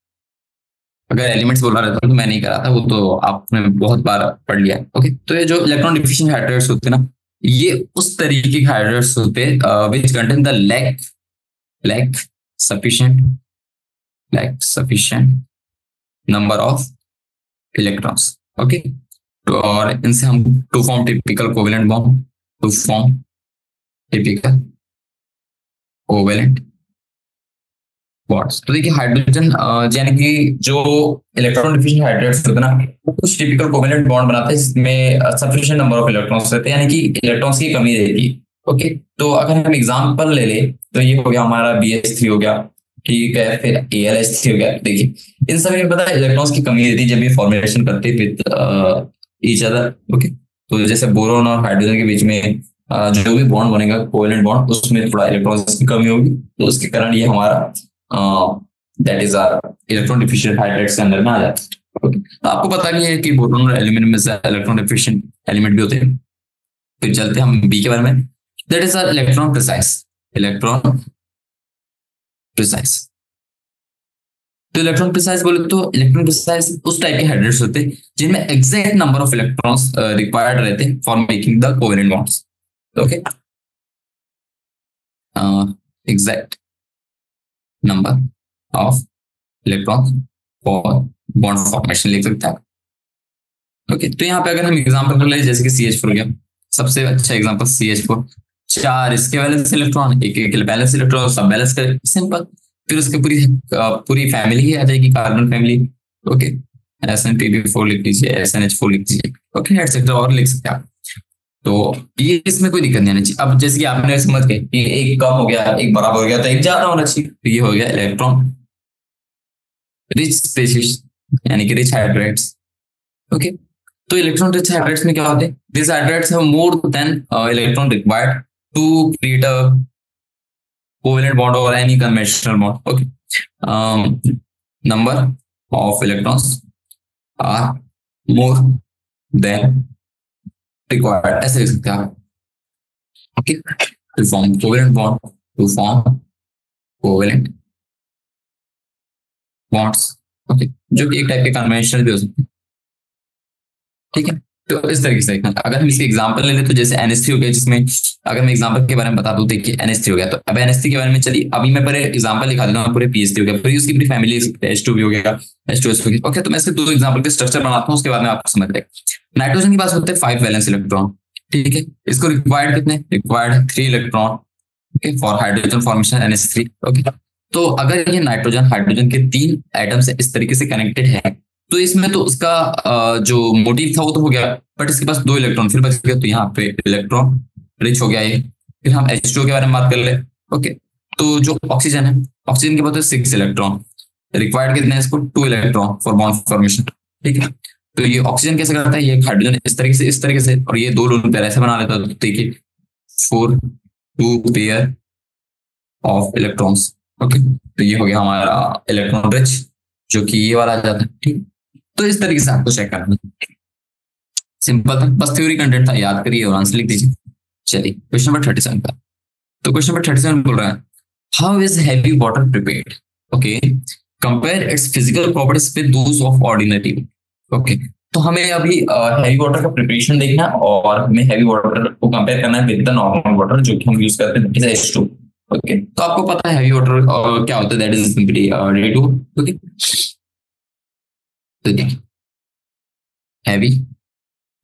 अगर एलिमेंट्स बोला रहता तो मैं नहीं करा था, वो तो आपने बहुत बार पढ़ लिया है, ओके। तो ये जो इलेक्ट्रॉन डिफिशिएंट हाइड्राइड्स होते हैं ना, ये उस तरीके के हाइड्राइड्स होते हैं which contain the lack sufficient number of electrons, okay. तो और इनसे हम to form typical covalent bond, to form typical covalent bonds. तो देखिए हाइड्रोजन यानी कि जो इलेक्ट्रॉन डिफिशिएंट हाइड्राइड्स होते हैं ना, वो कुछ टिपिकल कोवेलेंट बॉन्ड बनाते हैं जिसमें सफिशिएंट नंबर ऑफ इलेक्ट्रॉन्स रहते हैं, यानी कि इलेक्ट्रॉन्स की कमी रहती है, ओके। तो अगर हम एग्जांपल ले ले तो ये हो गया हमारा BH3 हो गया, ठीक है, फिर AlH3 हो गया। देखिए इन सभी में पता है इलेक्ट्रॉन्स की कमी रहती है जब ये फॉर्मेशन करते हैं विद ईच अदर, ओके। तो जैसे बोरोन और हाइड्रोजन के बीच में जो भी बॉन्ड बनेगा कोवेलेंट बॉन्ड, उसमें थोड़ा इलेक्ट्रॉन्स की कमी होगी, तो उसके कारण ये हमारा that is are electron deficient hydrides के अंदर में आ जाता है, ओके। तो आपको पता भी है कि बोरोन और एल्यूमिनियम में से इलेक्ट्रॉन डिफिशिएंट एलिमेंट भी होते हैं। फिर चलते हैं हम बी के बारे में, that is are electron precise. तो इलेक्ट्रॉन प्रिसाइज बोले तो इलेक्ट्रॉन प्रिसाइज उस टाइप के हाइड्राइड्स होते हैं जिनमें exact number of electrons required रहते हैं for making the covalent bonds, okay. Exact number of electrons for bond formation लिख सकते हैं, ओके। तो यहाँ पे अगर हम एग्जांपल कर ले, जैसे कि CH4 हो गया, सबसे अच्छा एग्जांपल CH4, 4 इसके वैलेंस इलेक्ट्रॉन, एक बैलेंस इलेक्ट्रॉन, सब बैलेंस कर, सिंपल। फिर उसके पूरी फैमिली ही आ जाएगी, कार्बन फैमिली, ओके। SN2P4 लिख लीजिए, SNH4 लिख लीजिए, ओके, एटसेट्रा और लिख सकते हैं आप। तो ये इसमें कोई दिक्कत नहीं आनी चाहिए। अब जैसे कि आपने समझ गए कि एक कम हो गया, एक बराबर हो गया, तो एक ज्यादा होना चाहिए, तो ये हो गया इलेक्ट्रॉन रिच स्पेसीज यानी कि रिच हाइड्राइड्स, ओके। तो इलेक्ट्रॉन रिच हाइड्राइड्स में क्या होते हैं, this hydrides have more than electron required to create a covalent bond और any conventional bond, okay. Number of electrons are more than required, ऐसे लिख सकते हैं आप, okay. To form covalent bond, to form covalent bonds, okay, जो कि एक type के कन्वेंशनल भी हो सकते हैं, ठीक है। तो इस तरीके से देखना। अगर हम इसके एग्जांपल ले लें तो जैसे NH3 हो गया, जिसमें अगर मैं एग्जांपल के बारे में बता दूं, देखिए NH3 हो गया, तो अब NH3 के बारे में चलिए अभी मैं पूरे एग्जांपल लिखा देता हूं, पूरे PH3 हो गया, फिर उसकी पूरी फैमिली H2 भी हो गया, H2S हो गया, ओके। तो मैं इसके दो एग्जांपल के स्ट्रक्चर बनाता हूं, उसके बाद में आपको समझ आएगा। नाइट्रोजन के पास होते हैं 5 वैलेंस इलेक्ट्रॉन, ठीक है। इसको रिक्वायर्ड कितने, required 3 electron, okay, for hydrogen formation NH3, okay. तो अगर ये नाइट्रोजन हाइड्रोजन के 3 एटम्स इस तरीके से कनेक्टेड है, तो इसमें तो उसका जो मोटिव था वो तो हो गया, बट इसके पास 2 इलेक्ट्रॉन फिर बच गया, तो यहाँ पे इलेक्ट्रॉन रिच हो गया ये। फिर हम H2 के बारे में बात कर ले, ओके। तो जो ऑक्सीजन है, ऑक्सीजन के पास 6 इलेक्ट्रॉन, रिक्वायर्ड कितने हैं इसको, 2 इलेक्ट्रॉन फॉर बॉन्ड फॉर्मेशन, ठीक है। तो ये ऑक्सीजन कैसे करता है, ये हाइड्रोजन इस तरीके से, और ये 2 लोन पेयर ऐसे बना लेता है, देखिए 2 पेयर ऑफ इलेक्ट्रॉन्स, ओके। तो ये हो गया हमारा इलेक्ट्रॉन रिच, जो कि ये वाला आ जाता है, ठीक। तो इस तरीके से आपको चेक करना, सिंपल था, बस थ्योरी कंटेंट था, याद करिए और आंसर लिख दीजिए। चलिए क्वेश्चन नंबर 37 का। तो क्वेश्चन नंबर 37 बोल रहा है how is heavy water prepared, okay, compare it's physical properties with those of ordinary, okay. तो हमें अभी हैवी वाटर का प्रिपरेशन देखना है और हमें हैवी वाटर को कंपेयर करना है विद द नॉर्मल वाटर जो कि हम यूज करते हैं, दैट इज H2, ओके। तो आपको पता है हैवी वाटर क्या होता है, that is simply H2, okay. तो देखिए हैवी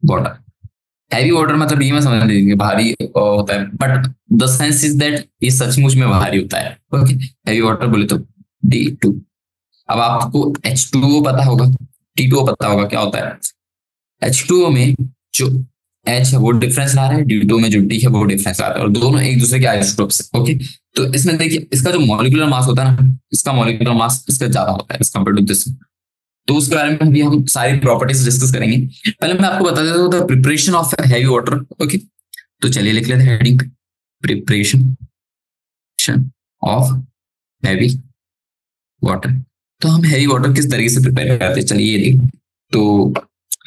वाटर हैवी वाटर मतलब ये मैं समझ लीजिए भारी होता है, but the sense is that ये सचमुच में भारी होता है। ओके, हैवी वाटर बोले तो D2। अब आपको H2O पता होगा, T2O पता होगा क्या होता है। H2O में जो H है वो डिफरेंस ला रहा है, D2O में जो D है वो डिफरेंस ला रहा है, और दोनों एक दूसरे के आइसोटोप्स है। ओके, तो इसमें देखिए इसका जो मॉलिक्यूलर मास होता है ना, इसका मॉलिक्यूलर मास इसका ज्यादा होता है एज कम्पेयर टू दिस। तो उसके बारे में अभी हम सारी प्रॉपर्टीज डिस्कस करेंगे। पहले मैं आपको बता देता हूँ the preparation of heavy water. Okay, तो चलिए लिख लेते हैं heading, preparation of heavy water. तो हम हैवी वाटर किस तरीके से प्रिपेयर करते हैं, चलिए ये देखिए। तो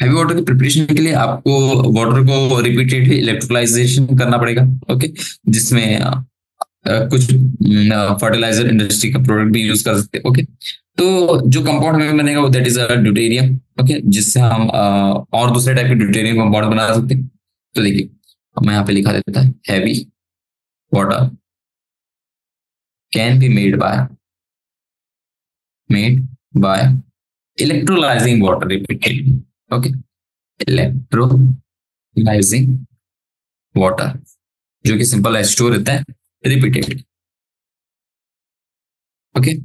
हैवी वाटर की प्रिपरेशन के लिए आपको वाटर को रिपीटेडली इलेक्ट्रोलाइजेशन करना पड़ेगा। ओके, जिसमें कुछ फर्टिलाइजर इंडस्ट्री का प्रोडक्ट भी यूज कर सकते हैं। ओके, तो जो कंपाउंड हमें बनेगा वो दैट इज ड्यूटेरियम। ओके, जिससे हम और दूसरे टाइप के ड्यूटेरियम कंपाउंड बना सकते हैं। तो देखिए मैं यहाँ पे लिखा देता है heavy water can be made by electrolysing water repeatedly. Okay, electrolysing water जो कि सिंपल H2O रहता है रिपीटेडली। ओके,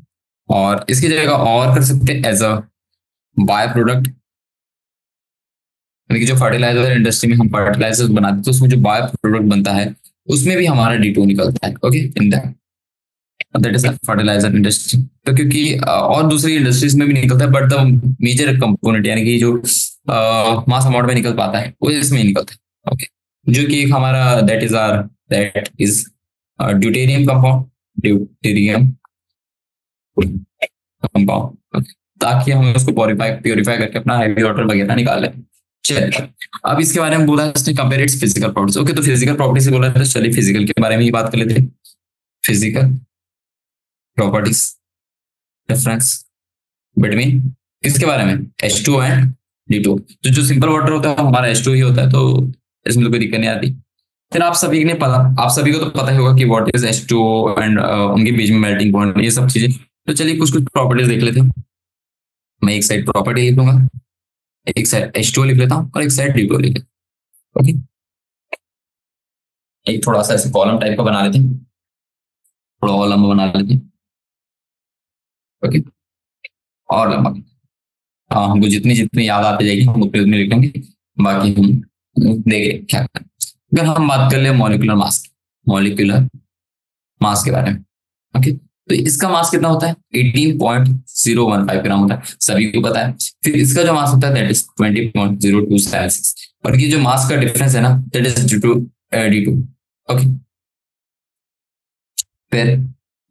और इसकी जगह और कर सकते हैं एज अ बाय प्रोडक्ट, यानी कि जो फर्टिलाइजर इंडस्ट्री में हम फर्टिलाइजर बनाते हैं तो उसमें जो बाय प्रोडक्ट बनता है उसमें भी हमारा D2 निकलता है। Okay, in that is fertiliser industry. तो क्योंकि और दूसरी इंडस्ट्रीज में भी निकलता है, बट द मेजर कंपोनेंट यानी कि जो मास अमाउंट में निकल पाता है वो इसमें निकलता है। ओके, जो कि हमारा that is deuterium compound, deuterium compound, ताकि हम उसको प्योरीफाई करके अपना हैवी वाटर वगैरह निकाल लें। चलिए, अब इसके बारे में बोला है इसने compare it's physical properties. Okay, तो फिजिकल प्रॉपर्टीज से बोला है, तो चलिए फिजिकल के बारे में ही बात कर लेते हैं। फिजिकल प्रॉपर्टीज, डिफरेंस बिटवीन किसके बारे में, H2O एंड D2। तो जो सिंपल वाटर होता है हमारा H2O ही होता है, तो इसमें तो कोई दिक्कत नहीं आती। फिर आप सभी को तो पता ही होगा कि व्हाट इज H2O एंड उनके बीच में मेल्टिंग पॉइंट, ये सब चीजें। तो चलिए कुछ कुछ प्रॉपर्टीज देख लेते हैं। मैं एक साइड प्रॉपर्टी लिख लूंगा, एक साइड H2O लिख लेता हूँ और एक साइड D2O लिख लेता हूँ। ओके, एक थोड़ा सा ऐसे कॉलम टाइप का बना लेते हैं, थोड़ा और लंबा बना लेते हैं। ओके, और लंबा। हाँ, हमको जितनी जितनी याद आती जाएगी हम उतनी उतनी लिखेंगे, बाकी हम देखेंगे क्या करें। अगर हम बात कर ले मॉलिक्यूलर मास के बारे में। ओके, तो इसका मास कितना होता है, 18.015 ग्राम होता है, सभी को पता है। फिर इसका जो मास होता है दैट इज 20.0276, और ये जो मास का डिफरेंस है ना that is due to D2। Okay, फिर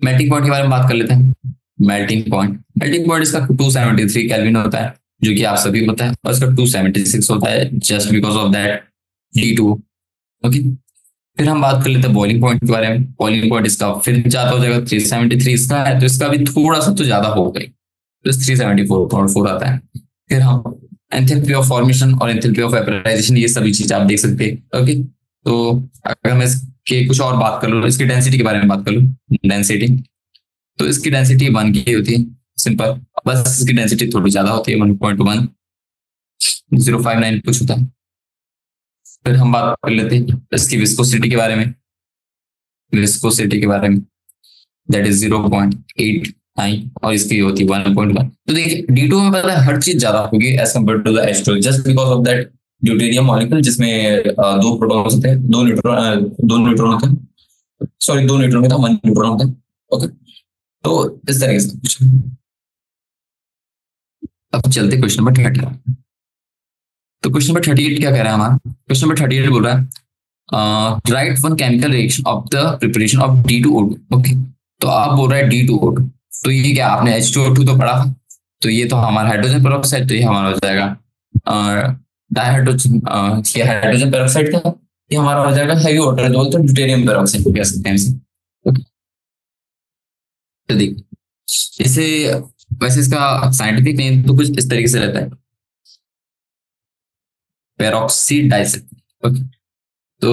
मेल्टिंग पॉइंट के बारे में बात कर लेते हैं। मेल्टिंग पॉइंट इसका 273 केल्विन होता है, जो कि आप सभी को पता है, और इसका 276 होता है just because of that D2। Okay, फिर हम बात कर लेते हैं बॉइलिंग पॉइंट के बारे में। बॉइलिंग पॉइंट इसका फिर ज्यादा हो जाएगा, 373 इसका है, तो इसका भी थोड़ा सा तो ज्यादा हो गई, तो 374.4 आता है। फिर हम एंथैल्पी ऑफ फॉर्मेशन और एंथैल्पी ऑफ वेपराइजेशन, ये सभी चीज आप देख सकते हैं। ओके, तो अगर मैं इसके कुछ और बात कर लूँ, इसकी डेंसिटी के बारे में बात कर लूँ, डेंसिटी, तो इसकी डेंसिटी 1 की होती है सिंपल, बस इसकी डेंसिटी थोड़ी ज्यादा होती है, 1.1059 कुछ होता है। फिर हम बात कर लेते हैं इसकी विस्कोसिटी के बारे में। दैट इज 0.89 और इसकी होती है 1.1। तो देखिए D2 में पता है हर चीज ज्यादा होगी as compare to the H2 just because of that deuterium molecule, जिसमें दो प्रोटॉन होते हैं, दो न्यूट्रॉन होते हैं, सॉरी 2 न्यूट्रॉन होता है, 1 न्यूट्रॉन होता है। ओके, तो इस तरीके से कुछ। अब चलते क्वेश्चन नंबर 38। तो क्वेश्चन नंबर 38 क्या कह रहा है हमारा, क्वेश्चन नंबर 38 बोल रहा है right one chemical reaction of the preparation of D2O2। Okay, तो आप बोल रहे हैं D2O2, तो ये क्या आपने H2O2 तो पढ़ा था, तो ये तो हमारा हाइड्रोजन पेरोक्साइड, तो ये हमारा हो जाएगा डाइहाइड्रोजन, ये हाइड्रोजन पेरोक्साइड का, ये हमारा हो जाएगा हैवी वाटर, जो बोलते हैं ड्यूटेरियम पेरोक्साइड को कह सकते हैं इसे। ओके, तो देखिए इसे वैसे इसका साइंटिफिक नेम तो कुछ इस तरीके से रहता है, पेरोक्सी डाइसेट। ओके, तो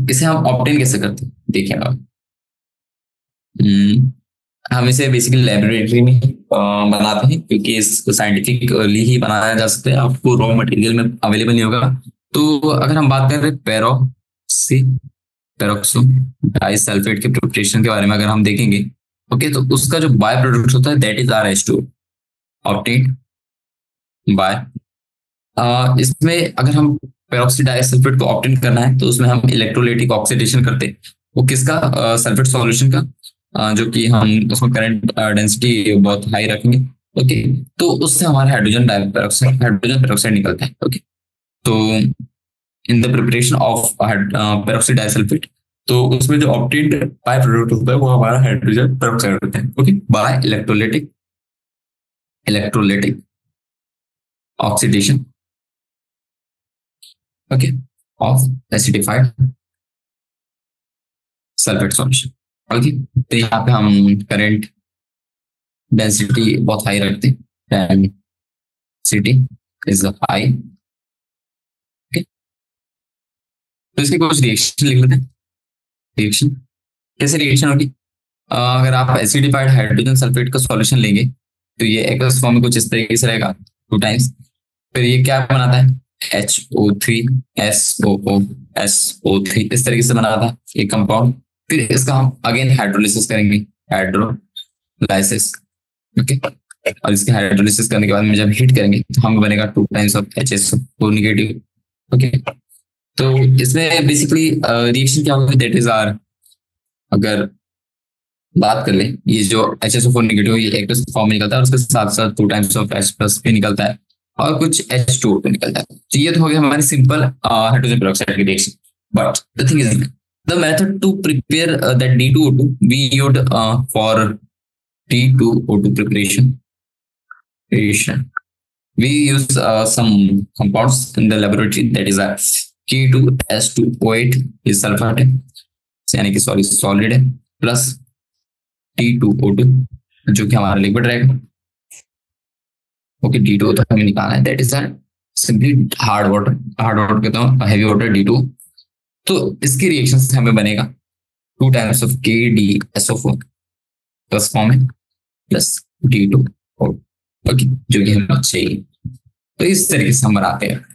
इसे हम ऑब्टेन कैसे करते हैं, देखिए आप, हम इसे बेसिकली लेबोरेटरी में बनाते हैं, क्योंकि इसको साइंटिफिकली ही बनाया जा सकता है, आपको रॉ मटेरियल में अवेलेबल नहीं होगा, तो अगर हम बात कर रहे हैं पेरोक्सो डाइसल्फेट के प्रिपरेशन के बारे में अगर हम देखेंगे, ओके, तो उसका जो बाय प्रोडक्ट होता है that is R H two obtained by. इसमें अगर हम पेरोक्सी डाइसल्फेट को ऑब्टेन करना है तो उसमें हम इलेक्ट्रोलाइटिक ऑक्सीडेशन करते हैं। वो किसका? सल्फेट सॉल्यूशन का, जो कि हम उसमें करंट डेंसिटी बहुत हाई रखेंगे। ओके, तो उससे हमारा हाइड्रोजन पेरोक्साइड निकलता है। ओके, तो in the preparation of peroxy disulphate, तो उसमें जो ऑब्टेन्ड बाय प्रोडक्ट होता है वो हमारा हाइड्रोजन पेरोक्साइड होता है। Okay, by electrolytic oxidation, okay, of acidified sulphate solution. Okay, तो यहाँ पे हम करंट डेंसिटी बहुत हाई रखते हैं, डेंसिटी इज हाई। ओके, तो इसके कुछ रिएक्शन लिख लेते हैं। रिएक्शन कैसे रिएक्शन होगी? अगर आप एसिडिफाइड हाइड्रोजन सल्फेट का सॉल्यूशन लेंगे तो ये एक्वस फॉर्म में कुछ इस तरीके से रहेगा, 2 टाइम्स। फिर ये क्या बनाता है? HO3SOO, इस तरीके से बना था एक कंपाउंड। फिर इसका हम अगेन हाइड्रोलिसिस करेंगे, हाइड्रोलाइसिस। ओके, और इसके हाइड्रोलिसिस करने के बाद में जब हीट करेंगे तो हम बनेगा 2 times of HSO negative. Okay, तो इसमें बेसिकली रिएक्शन क्या होगी? दैट इज आर, अगर बात कर ले, ये जो HSO4 नेगेटिव ये एक्वस फॉर्म में निकलता है और उसके साथ साथ 2 टाइम्स ऑफ H प्लस भी निकलता है और कुछ H2O निकलता है। तो ये तो हो गया हमारी सिंपल हाइड्रोजन पेरोक्साइड की reaction. But the thing is the method to prepare that D2O2 we used for D2O2 preparation we use some compounds in the laboratory, that is K2S2O8 is sulfate है, यानी कि solid है, plus D2O2 जो कि हमारा liquid रहेगा। Okay, D2O तो हमें निकालना है, that is simply hard water कहता हूँ, हैवी वाटर D2। तो इसकी रिएक्शन से हमें बनेगा 2 times of KDSO4 plus form है, प्लस D2O, ओके, जो कि हमें चाहिए। तो इस तरीके से हम बनाते हैं।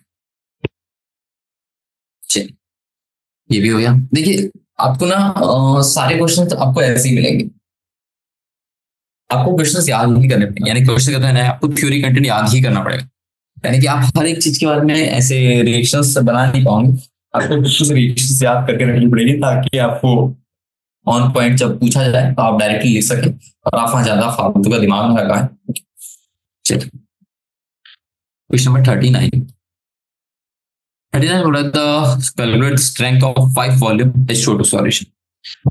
चलिए, ये भी हो गया। देखिए, आपको ना सारे क्वेश्चन तो आपको ऐसे ही मिलेंगे, आपको क्वेश्चंस याद नहीं करने पड़ेंगे, यानी क्वेश्चन कहते हैं आपको थ्योरी कंटेंट याद ही करना पड़ेगा। यानी कि आप हर एक चीज के बारे में ऐसे रिएक्शंस बना नहीं पाओगे, आपको कुछ रिएक्शंस याद करके रखनी पड़ेगी ताकि आपको ऑन पॉइंट जब पूछा जाए तो आप डायरेक्टली लिख सके और आप वहां ज्यादा फालतू का दिमाग में लगाए। चलिए, क्वेश्चन नंबर 39 बोला था, calculate strength of 5 volume H2O2 solution.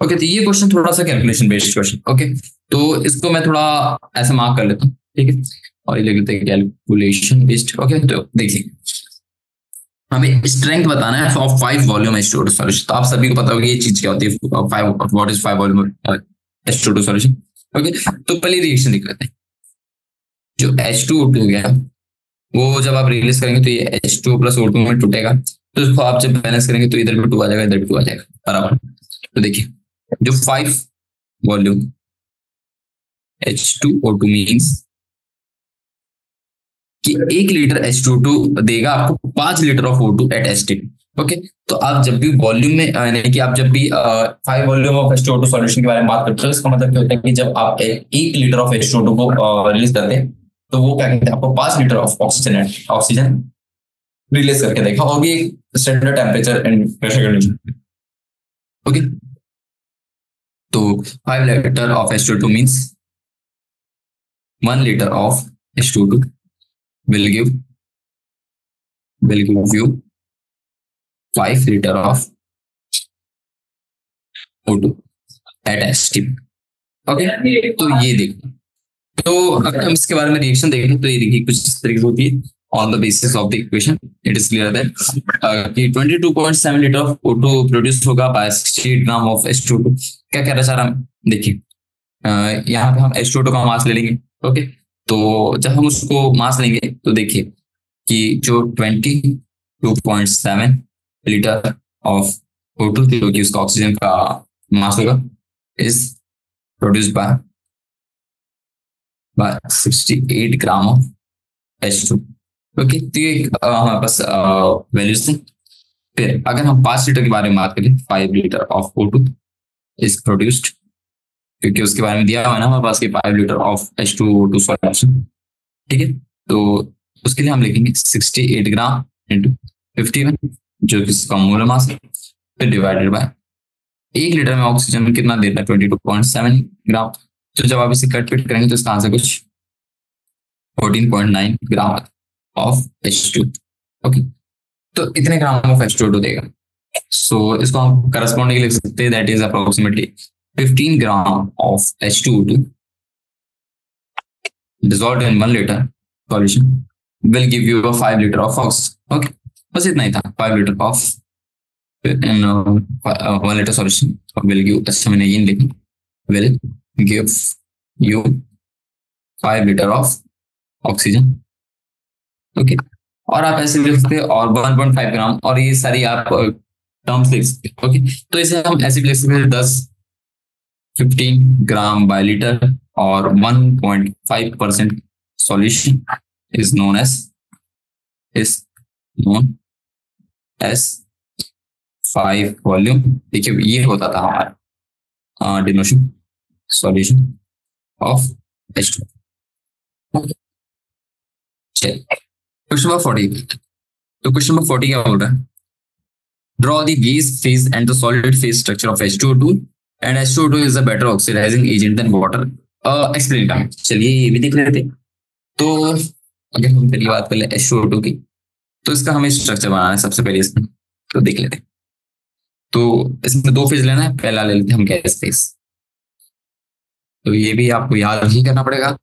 Okay, तो ये क्वेश्चन थोड़ा सा कैलकुलेशन बेस्ड क्वेश्चन। ओके, तो इसको मैं थोड़ा ऐसा मार्क कर लेता हूँ, ठीक है, और ये लिख लेते हैं कैलकुलेशन बेस्ड। ओके, तो देखिए, हमें स्ट्रेंथ बताना है ऑफ 5 वॉल्यूम H2O2 सॉल्यूशन। तो आप सभी को पता होगा ये चीज क्या होती है, 5 what is 5 volume H2O2 solution. Okay, तो पहले रिएक्शन लिख लेते हैं। जो H2O2 हो गया, वो जब आप रिलीज करेंगे तो ये H2O प्लस O2 में टूटेगा, तो इसको आप जब बैलेंस करेंगे तो इधर भी 2 आ जाएगा, इधर भी 2 आ जाएगा बराबर। तो देखिए, जो 5 वॉल्यूम H2O2 मीन्स कि 1 लीटर H2O2 देगा आपको 5 litre of O2 at ST. Okay, तो आप जब भी वॉल्यूम में यानी कि आप जब भी 5 वॉल्यूम ऑफ H2O2 सॉल्यूशन के बारे में बात करते हो, इसका मतलब क्या होता है कि जब आप 1 लीटर ऑफ H2O2 को रिलीज करते हैं तो वो क्या कहते हैं, आपको 5 लीटर ऑफ ऑक्सीजन रिलीज करके देखा, और भी standard temperature and pressure condition. Okay, तो 5 litre of H2O2 means 1 litre of H2O2 will give you 5 liter of O2 at ST। Okay, तो ये देखो, तो अगर हम इसके बारे में रिएक्शन देखें तो ये देखिए कुछ इस तरीके से होती है। On the basis of the equation it is clear that कि 22.7 लीटर ऑफ O2 प्रोड्यूस होगा बाय 68 ग्राम ऑफ H2O2। क्या कह रहा है सर? हम देखिए, यहाँ पे हम H2O2 का मास ले लेंगे। ओके, तो जब हम उसको मास लेंगे तो देखिए कि जो 22.7 लीटर ऑफ O2 जो कि उसका ऑक्सीजन का मास होगा is produced by 68 gram of H2। Okay, तो ये हमारे पास वैल्यूज थे। फिर अगर हम 5 लीटर के बारे में बात करें, 5 litre of O2 is produced, क्योंकि उसके बारे में दिया हुआ है ना हमारे पास कि 5 लीटर ऑफ H2O2 सॉल्यूशन। ठीक है, तो उसके लिए हम लिखेंगे 68 ग्राम इंटू 51, जो कि इसका मोलर मास है, फिर डिवाइडेड बाय 1 लीटर में ऑक्सीजन कितना देता है, 22.7 ग्राम। तो जब आप इसे कट पिट करेंगे तो इसका आंसर कुछ 14.9 ग्राम ऑफ H2। ओके, तो इतने ग्राम ऑफ H2O2 देगा। सो इसको हम करस्पॉन्डिंग लिख सकते हैं, that is approximately 15 gram of H2O2 dissolved in 1 liter solution will give you a 5 liter of oxygen। Okay, बस इतना ही था, 5 liter of in 1 liter solution will give, अच्छा मैंने ये लिखा, will give you 5 liter of oxygen। Okay, और आप ऐसे लिख सकते हैं और 1.5 ग्राम, और ये सारी आप टर्म्स लिख सकते हैं। ओके, तो इसे हम ऐसे भी लिख सकते हैं 15 ग्राम बाय लीटर, और 1.5% solution is known as 5 volume. देखिए ये होता था हमारा डिनोशन सॉल्यूशन ऑफ H2। चलिए क्वेश्चन नंबर 40। तो क्वेश्चन नंबर 40 क्या बोल रहा है, draw the gas phase and the solid phase structure of H2O2 and H2O2 is a better oxidising agent than water. Explain करें, चलिए ये भी देख लेते। तो अगर हम पहली बात कर ले H2O2 की, तो इसका हमें स्ट्रक्चर बनाना है सबसे पहले इसमें, तो देख लेते। तो इसमें 2 फेज लेना है, पहला ले लेते हैं हम गैस फेज। तो ये भी आपको याद ही करना पड़ेगा,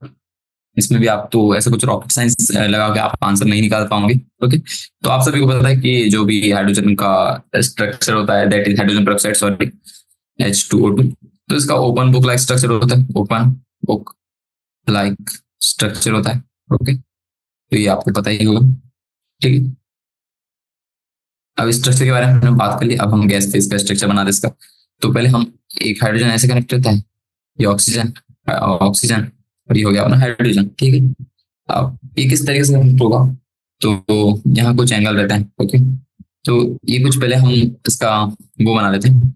इसमें भी आप तो ऐसे कुछ रॉकेट साइंस लगा के आप आंसर नहीं निकाल पाओगे। ओके, तो आप सभी को पता है कि जो भी हाइड्रोजन का स्ट्रक्चर होता है, that is hydrogen peroxide, sorry H2O2। तो इसका ओपन बुक लाइक स्ट्रक्चर होता है, ओपन बुक लाइक स्ट्रक्चर होता है। ओके, तो ये आपको पता ही होगा। ठीक है, अब स्ट्रक्चर के बारे में हमने बात कर ली, अब हम गैस फेज का स्ट्रक्चर बना दे इसका। तो पहले हम एक हाइड्रोजन ऐसे कनेक्ट करते हैं, ये ऑक्सीजन ऑक्सीजन, और ये हो गया अपना हाइड्रोजन। ठीक है, अब ये किस तरीके से होगा, तो यहाँ कुछ एंगल रहता है। ओके, तो ये कुछ पहले हम इसका वो बना लेते हैं,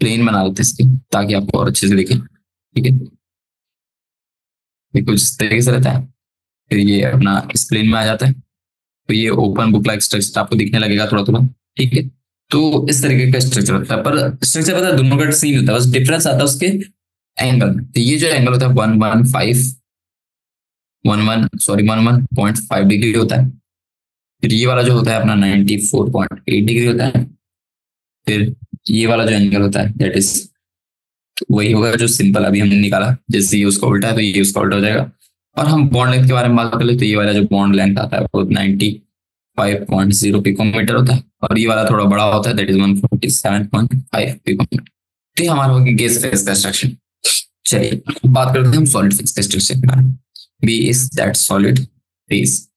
प्लेन बना लेते हैं इसकी, ताकि आपको और अच्छे से दिखे। ठीक है, ये कुछ इस तरीके से रहता है, फिर ये अपना इस प्लेन में आ जाता है, तो ये ओपन बुक लाइक स्ट्रक्चर आपको दिखने लगेगा थोड़ा थोड़ा। ठीक है, तो इस तरीके का स्ट्रक्चर होता है, पर स्ट्रक्चर पता है दोनों का सेम होता है, बस डिफरेंस आता है उसके एंगल में। तो ये जो एंगल होता है 115 डिग्री होता है। फिर ये वाला जो होता है अपना 94.8 डिग्री होता है। फिर ये वाला जो एंगल होता है दैट इज वही होगा जो सिंपल अभी हमने निकाला, जैसे ये उसका उल्टा है तो ये उसका उल्टा हो जाएगा। और हम बॉन्ड लेंथ के बारे में बात कर ले, तो ये वाला जो बॉन्ड लेंथ आता है वो 95.0 पिकोमीटर होता है, और ये वाला थोड़ा बड़ा होता है, दैट इज 147.5 पिकोमीटर। तो ये हमारा होगा गैस फेज का स्ट्रक्चर। चलिए बात करते हैं हम सॉलिड फेज का स्ट्रक्चर के बारे में। B is that solid phase.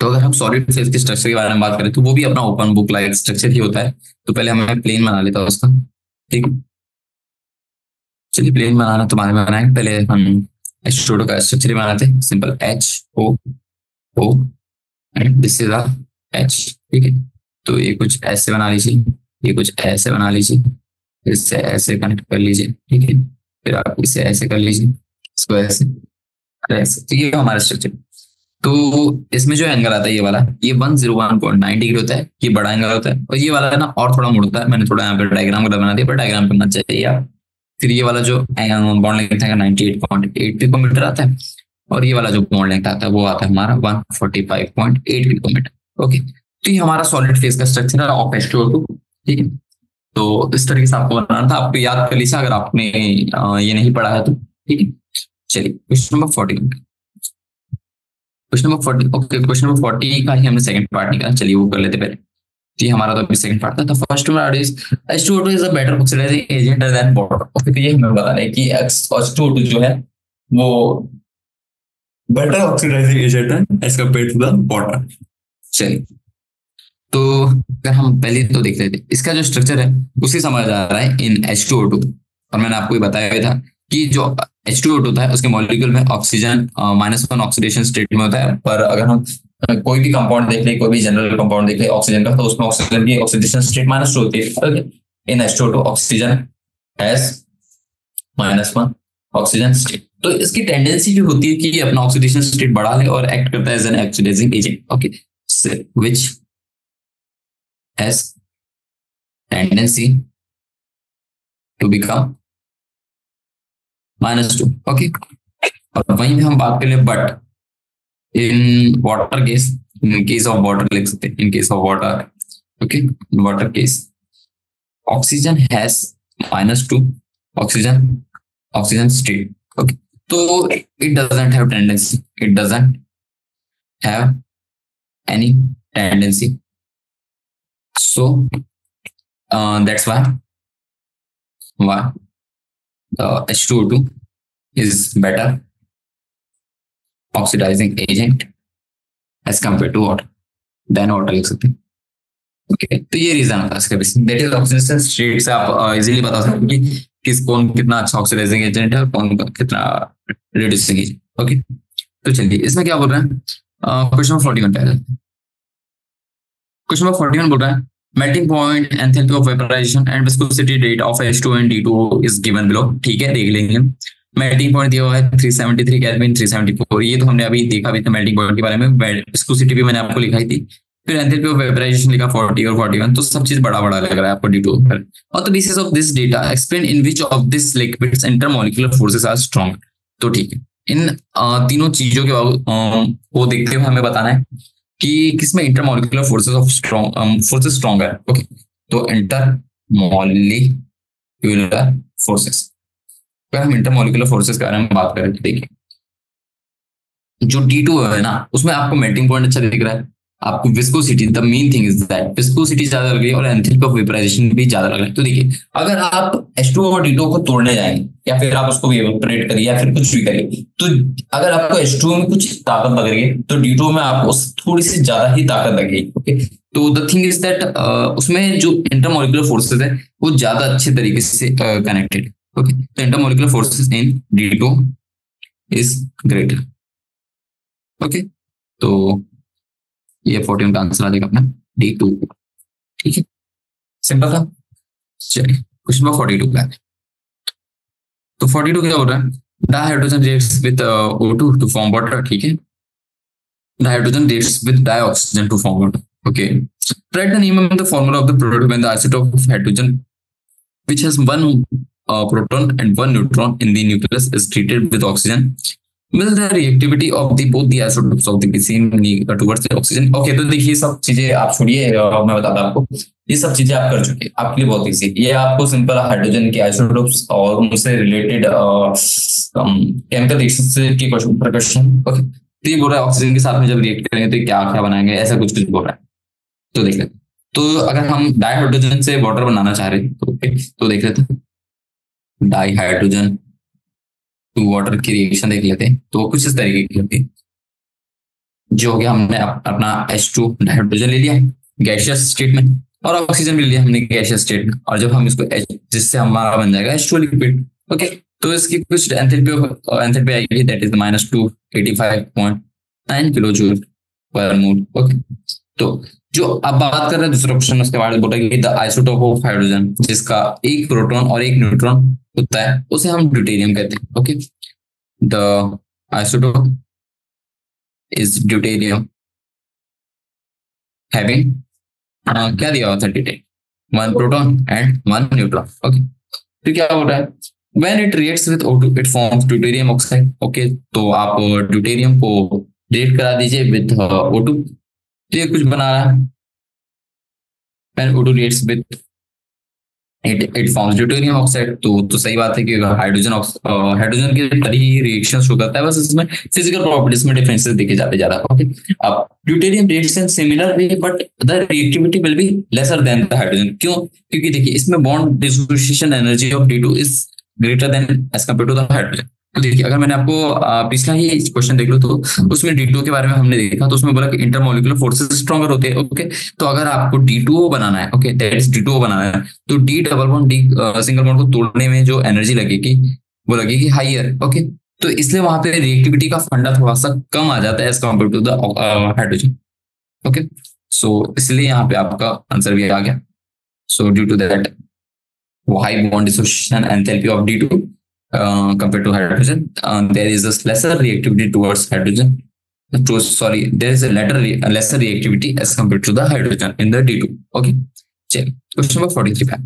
तो अगर हम सॉलिड फेज के स्ट्रक्चर के बारे में बात करें, तो वो भी अपना ओपन बुक लाइक स्ट्रक्चर ही होता है। तो पहले हमें प्लेन बना लेता है उसका। ठीक है, चलिए प्लेन बनाना तो बाद में बनाएंगे, पहले हम H2O2 का स्ट्रक्चर बनाते हैं, simple HOO and this is H। ठीक है, तो ये कुछ ऐसे बना लीजिए, ये कुछ ऐसे बना लीजिए, इससे ऐसे कनेक्ट कर लीजिए। ठीक है, फिर आप इसे ऐसे कर लीजिए, इसको ऐसे ऐसे। तो ये हमारा स्ट्रक्चर। तो इसमें जो एंगल आता है ये वाला, ये 101.9 डिग्री होता है, ये बड़ा एंगल होता है। और ये वाला है ना और थोड़ा मुड़ता है, मैंने थोड़ा यहाँ पे डायग्राम बना दिया, पर डायग्राम पे मत चाहिए आप। फिर ये वाला जो बॉन्ड लेंथ है 98.8 पिकोमीटर आता है, और ये वाला जो बॉन्ड लेंथ आता है वो आता है हमारा 145.8 पिकोमीटर। ओके, तो ये हमारा सॉलिड फेज का स्ट्रक्चर है ऑफ H2O2। ठीक है, तो इस तरीके से आपको बनाना था, आपको याद कर लीजिए अगर आपने ये नहीं पढ़ा है तो। ठीक है, चलिए question number 40। Question number 40, okay question number 40 का ही हमने सेकंड पार्ट निकाला, चलिए वो कर लेते पहले। तो ये हमारा तो अभी सेकंड पार्ट था। तो first part is H2O2 is a better oxidising agent than water. Okay, तो ये हमें बता रहा है कि H2O2 जो है वो बेटर ऑक्सीडाइजिंग एजेंट है as compare to the water. चलिए, तो अगर हम पहले तो देख लेते, इसका जो स्ट्रक्चर है उसे समझ आ रहा है इन H2O2। और मैंने आपको ये बताया था कि जो H2O2 होता है उसके मॉलिक्यूल में ऑक्सीजन -1 ऑक्सीडेशन स्टेट में होता है, पर अगर हम कोई भी कंपाउंड देख ले, कोई भी जनरल कंपाउंड देख ले ऑक्सीजन का, तो उसमें ऑक्सीजन की ऑक्सीडेशन स्टेट -2 होती है। Okay, in H2O2 oxygen has -1 oxygen state. तो इसकी टेंडेंसी जो होती है कि ये अपना ऑक्सीडेशन स्टेट बढ़ा ले और एक्ट करता है as an oxidising agent. Okay, which has tendency to become -2। Okay, और वहीं पे हम बात कर ले but in water case, in case of water लिख सकते हैं, in case of water. Okay, in water case oxygen has -2 oxygen oxygen state. Okay, तो it doesn't have tendency, it doesn't have any tendency, so that's why the H2O2 is better oxidizing agent as compared to water than water लिख सकते हैं। Okay, तो ये reason होता है इसका basic, that is oxidation state से आप इजीली बता सकते हैं कि कौन कितना अच्छा ऑक्सीडाइजिंग एजेंट है और कौन कितना रिड्यूसिंग एजेंट। ओके, तो चलिए इसमें क्या बोल रहे हैं, क्वेश्चन नंबर 41 पे। क्वेश्चन नंबर 41 बोल रहा है melting point enthalpy of vaporisation and viscosity rate of H2 and D2 is given below. ठीक है, देख लेंगे। मेल्टिंग पॉइंट दिया हुआ है 373 केल्विन, 374, ये तो हमने अभी देखा भी था मेल्टिंग पॉइंट के बारे में। विस्कोसिटी भी मैंने आपको लिखाई थी। फिर एंथैल्पी ऑफ वेपराइजेशन लिखा 40 और 41, तो सब चीज बड़ा बड़ा लग रहा है आपको D2 पर। और the basis of this data explain in which of this liquids intermolecular forces are strong. तो ठीक है, इन तीनों चीजों के को देखते हुए हमें बताना है कि किसमें इंटरमॉलिक्यूलर फोर्सेस स्ट्रांग है। ओके, तो इंटरमॉलिक्यूलर फोर्सेस, अगर हम इंटरमॉलिक्यूलर फोर्सेस के बारे में बात करें तो देखिए जो D2 है ना, उसमें आपको मेल्टिंग पॉइंट अच्छा दिख रहा है, आपको viscosity, the main thing is that viscosity ज्यादा लग रही है और एंथैल्पी ऑफ वेपराइजेशन भी ज्यादा लग रहा है। तो देखिए अगर आप H2O और D2 को तोड़ने जाएंगे या फिर आप उसको इवेपोरेट करिए या फिर कुछ भी करिए, तो अगर आपको H2O में कुछ ताकत लग रही है तो D2O में आपको थोड़ी सी ज्यादा ही ताकत लगेगी। ओके, तो द थिंग इज दैट उसमें जो इंटरमॉलिक्यूलर फोर्सेज है वो ज्यादा अच्छे तरीके से कनेक्टेड। ओके, तो intermolecular forces in D2 is greater. Okay, तो ये 41 का आंसर आ जाएगा अपना D2। ठीक है, सिंपल था। चलिए क्वेश्चन नंबर 42 का, तो 42 क्या हो रहा है, dihydrogen reacts with O2 to form water. ठीक है, dihydrogen reacts with dioxygen to form water. Okay, write the name of the formula of the product when the isotope of hydrogen which has one proton and one neutron in the nucleus is treated with oxygen. Will the reactivity of both the isotopes of the same towards the oxygen? Okay, तो देखिए सब चीजें आप छोड़िए, मैं बताता हूँ आपको, ये सब चीजें आप कर चुके हैं, आपके लिए बहुत इजी। ये आपको सिंपल हाइड्रोजन के आइसोटोप्स और उनसे रिलेटेड केमिकल रिएक्शन के क्वेश्चन। ओके, तो ये बोल रहा है ऑक्सीजन के साथ में जब रिएक्ट करेंगे तो क्या क्या बनाएंगे, ऐसा कुछ कुछ बोल रहा है। तो देख लेते, तो अगर हम डाइहाइड्रोजन से वाटर बनाना चाह रहे हैं तो ओके, तो देख लेते हैं डाइहाइड्रोजन टू वाटर की रिएक्शन देख लेते हैं। तो कुछ इस तरीके की होती है, जो हो गया हमने अपना H2 डाइहाइड्रोजन ले लिया गैसियस स्टेट में और ऑक्सीजन भी ले लिया हमने गैसियस स्टेट में, और जब हम इसको जिससे हमारा बन जाएगा H2 लिक्विड। ओके, तो इसकी कुछ एंथैल्पी आएगी, दैट इज -285.9 किलो जूल पर मोल। ओके, तो जो अब बात कर रहे हैं दूसरा क्वेश्चन, उसके बाद बोला कि द आइसोटोप ऑफ हाइड्रोजन जिसका एक प्रोटॉन और एक न्यूट्रॉन होता है उसे हम ड्यूटेरियम कहते हैं। Okay, the isotope is deuterium having क्या दिया हुआ था, 1 प्रोटॉन एंड 1 न्यूट्रॉन। ओके, तो क्या हो रहा है, when it reacts with O2 it forms deuterium oxide. Okay, तो आप ड्यूटेरियम को रिएक्ट करा दीजिए विद O2, तो ये कुछ बना रहा है। When O2 reacts with it forms deuterium oxide, तो सही बात है कि हाइड्रोजन के तरी ही रिएक्शन शो करता है, बस इसमें फिजिकल प्रॉपर्टीज में डिफरेंसेस देखे जाते जा रहा है। ओके, अब deuterium reacts in similar way but the reactivity will be lesser than the hydrogen. क्यों? क्योंकि देखिए इसमें bond dissociation energy of D2 is greater than as compare to the hydrogen. तो देखिए अगर मैंने आपको पिछला ही क्वेश्चन देख लो तो उसमें D2 के बारे में हमने देखा, तो उसमें बोला कि इंटरमॉलिक्यूलर फोर्सेस स्ट्रॉन्गर होते हैं। ओके, तो अगर आपको D2O बनाना है, ओके दैट इज D2O बनाना है, तो D double bond D single bond को तोड़ने में जो एनर्जी लगेगी वो लगेगी हाइयर। ओके, तो इसलिए वहां पे रिएक्टिविटी का फंडा थोड़ा सा कम आ जाता है as compare to the hydrogen. Okay, so इसलिए यहाँ पे आपका आंसर भी आ गया। So due to that high bond dissociation enthalpy of D2 compared to hydrogen, there is a lesser reactivity towards hydrogen. Sorry, there is a lesser reactivity as compared to the hydrogen in the D2. Okay, चलिए question number 43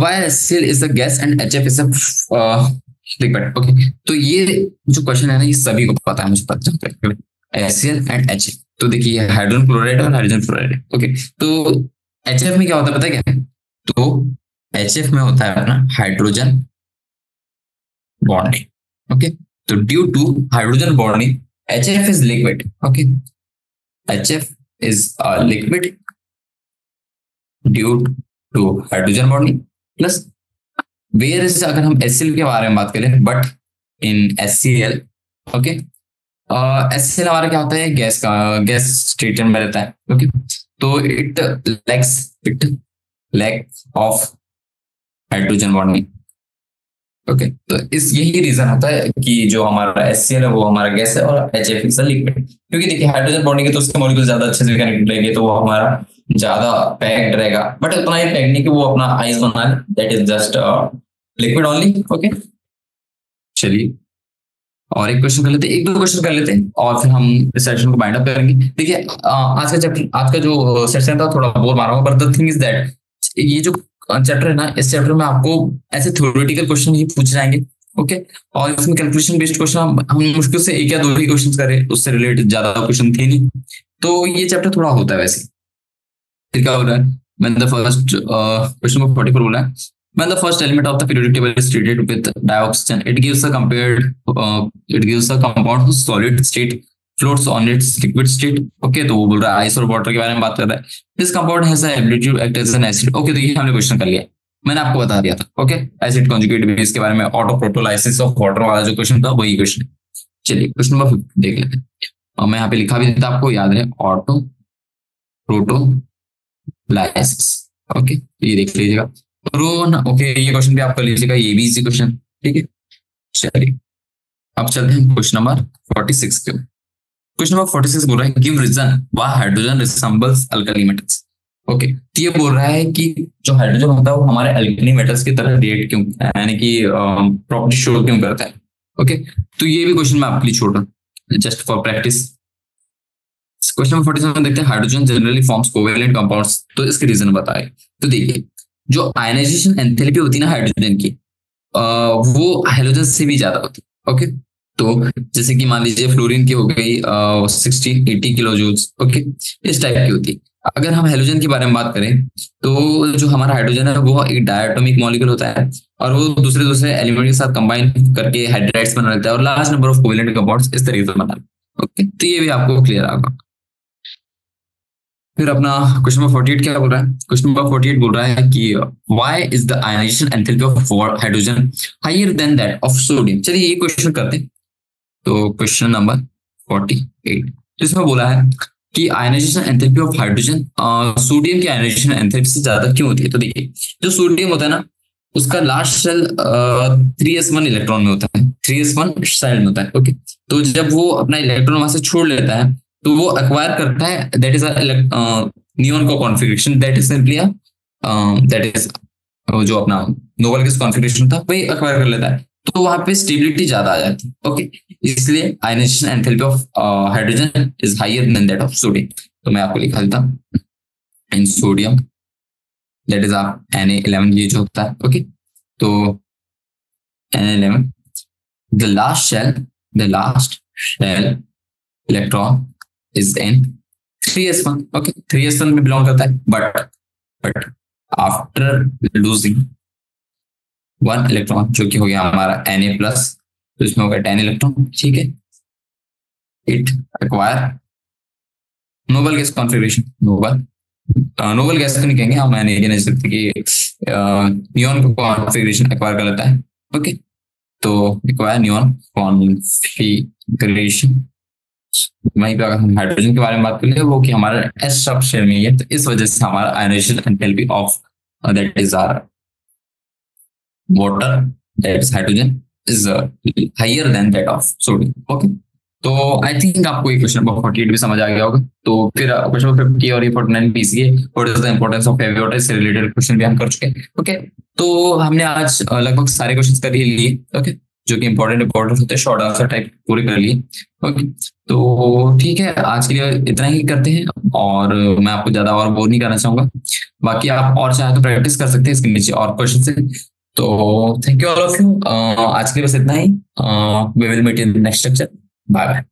why HCl is a gas and HF is a liquid. Okay, तो ये जो question है ना, ये सभी को पता है, मुझे पता है HCl and HF। तो देखिए हाइड्रोजन क्लोराइड और हाइड्रोजन फ्लोराइड। ओके, तो HF में क्या होता है पता है क्या? तो HF में होता है अपना हाइड्रोजन बॉन्डिंग। ओके, तो due to hydrogen bonding HF is liquid. Okay, HF is liquid due to hydrogen bonding plus where is, अगर हम HCl के बारे में बात करें, but in HCl, okay, HCl हमारा क्या होता है, गैस स्टेट में रहता है। ओके, तो it lack of hydrogen bonding. Okay, तो इस यही रीजन होता है कि जो हमारा HCl है वो हमारा गैस है और HF इज लिक्विड। क्योंकि देखिए हाइड्रोजन बॉन्डिंग है तो उसके मॉलिक्यूल ज्यादा अच्छे से कनेक्टेड रहेंगे, तो वो हमारा ज्यादा पैक्ड रहेगा, बट उतना ही पैक्ड नहीं कि वो अपना आइस बना ले, that is just liquid only. Okay, चलिए और एक क्वेश्चन कर लेते हैं, एक दो क्वेश्चन कर लेते हैं और फिर हम इस सेशन को बाइंड अप करेंगे। देखिए आज का चैप्टर, आज का जो सेशन था थोड़ा बोर मारा हुआ, but the thing is that ये जो चैप्टर है ना, इस चैप्टर में आपको ऐसे थ्योरेटिकल क्वेश्चन ही पूछे जाएंगे। ओके, और इसमें कैलकुलेशन बेस्ड क्वेश्चन हम मुश्किल से एक या दो ही क्वेश्चन करें, उससे रिलेटेड ज्यादा क्वेश्चन थे नहीं, तो ये चैप्टर थोड़ा होता है वैसे। फिर क्या हो रहा है, मैंने द फर्स्ट क्वेश्चन को 44 बोला है, when the first element of the periodic table is treated with dioxygen, it gives a compound whose solid state floats on its liquid state. Okay, तो वो बोल रहा है आइस और वाटर के बारे में बात कर रहा है। This compound has the ability to act as an acid. Okay, तो ये हमने क्वेश्चन कर लिया, मैंने आपको बता दिया था। ओके, एसिड कॉन्जुगेट बेस के बारे में, ऑटो प्रोटोलाइसिस ऑफ वाटर वाला जो क्वेश्चन था वही क्वेश्चन। चलिए क्वेश्चन नंबर 50 देख लेते हैं, और मैं यहाँ पे लिखा भी था, आपको याद है, ऑटो प्रोटोलाइसिस। ओके, ये देख लीजिएगा। ओके, ये क्वेश्चन भी आप कर लीजिएगा, ये भी इजी क्वेश्चन। ठीक है, चलिए अब चलते हैं क्वेश्चन नंबर 46 के। क्वेश्चन नंबर 46 बोल रहा है give reason why hydrogen resembles alkali metals. Okay, तो ये बोल रहा है कि जो हाइड्रोजन होता है वो हमारे अल्कली मेटल्स की तरह रिएक्ट क्यों, यानी कि प्रॉपर्टी शो क्यों करता है। ओके, तो ये भी क्वेश्चन मैं आपके लिए छोड़ रहा हूँ just for practice. Question number 47 देखते हैं, hydrogen generally forms covalent compounds, तो इसके रीजन बताए। तो देखिए जो आयनाइजेशन एंथैल्पी होती है ना हाइड्रोजन की, वो हेलोजन से भी ज्यादा होती है। ओके, तो जैसे कि मान लीजिए फ्लोरीन की हो गई 1680 किलो जूल्स। ओके, इस टाइप की होती है। अगर हम हेलोजन के बारे में बात करें तो जो हमारा हाइड्रोजन है वो एक डायटोमिक मॉलिक्यूल होता है और वो दूसरे दूसरे एलिमेंट के साथ कंबाइन करके हाइड्राइड्स बना लेता है और large number of covalent compounds इस तरीके से बना। ओके, तो ये भी आपको क्लियर होगा। फिर अपना क्वेश्चन नंबर 48 क्या बोल रहा है, क्वेश्चन नंबर 48 बोल रहा है कि why is the ionisation enthalpy of hydrogen higher than that of sodium. चलिए ये क्वेश्चन करते हैं। तो क्वेश्चन नंबर 48, तो इसमें बोला है कि ionisation enthalpy of hydrogen sodium की आयनाइजेशन एंथैल्पी से ज्यादा क्यों होती है। तो देखिए जो सोडियम होता है ना, उसका लास्ट शेल 3s1 इलेक्ट्रॉन में होता है, 3s1 शेल में होता है। ओके, तो जब वो अपना इलेक्ट्रॉन वहां से छोड़ लेता है तो वो एक्वायर करता है, दैट इज नियॉन को configuration, that is simply that is जो अपना नोबल गैस कॉन्फ़िगरेशन था वही एक्वायर कर लेता है, तो वहां पे स्टेबिलिटी ज्यादा आ जाती है। ओके, इसलिए ionisation enthalpy of hydrogen is higher than that of sodium. तो मैं आपको लिखा देता हूं, इन सोडियम दैट इज Na11 ये जो होता है। ओके, तो Na11 the last shell electron is in 3s1. Okay, 3s1 में बिलोंग करता है, but after losing 1 इलेक्ट्रॉन जो कि हो गया हमारा Na+, तो इसमें हो गया 10 इलेक्ट्रॉन। ठीक है, it acquire noble gas configuration, noble gas तो नहीं कहेंगे हम, मैंने ये नहीं सकते कि नियॉन को कॉन्फ़िगरेशन एक्वायर कर लेता है। ओके, तो एक्वायर नियॉन कॉन्फ़िगरेशन। वहीं पे अगर हम हाइड्रोजन के बारे में बात करें वो कि हमारा s सब शेल में है, तो इस वजह से हमारा ionization enthalpy of that is our water, that is hydrogen is higher than that of sodium. Okay, तो आई थिंक आपको ये क्वेश्चन नंबर 48 भी समझ आ गया होगा। तो फिर क्वेश्चन नंबर 50 और ये 49 PCA what is the importance of heavy water से रिलेटेड क्वेश्चन भी हम कर चुके हैं। ओके, तो हमने आज लगभग सारे क्वेश्चन कर ही लिए। ओके, जो कि इंपॉर्टेंट इंपॉर्टेंट होते हैं, शॉर्ट आंसर टाइप पूरे कर लिए। ओके, तो ठीक है, आज के लिए इतना ही करते हैं, और मैं आपको ज्यादा और बोर नहीं करना चाहूंगा। बाकी आप और चाहे तो प्रैक्टिस कर सकते हैं इसके नीचे और क्वेश्चन से। तो thank you all of you, आज के लिए बस इतना ही। We will meet in next lecture. Bye bye.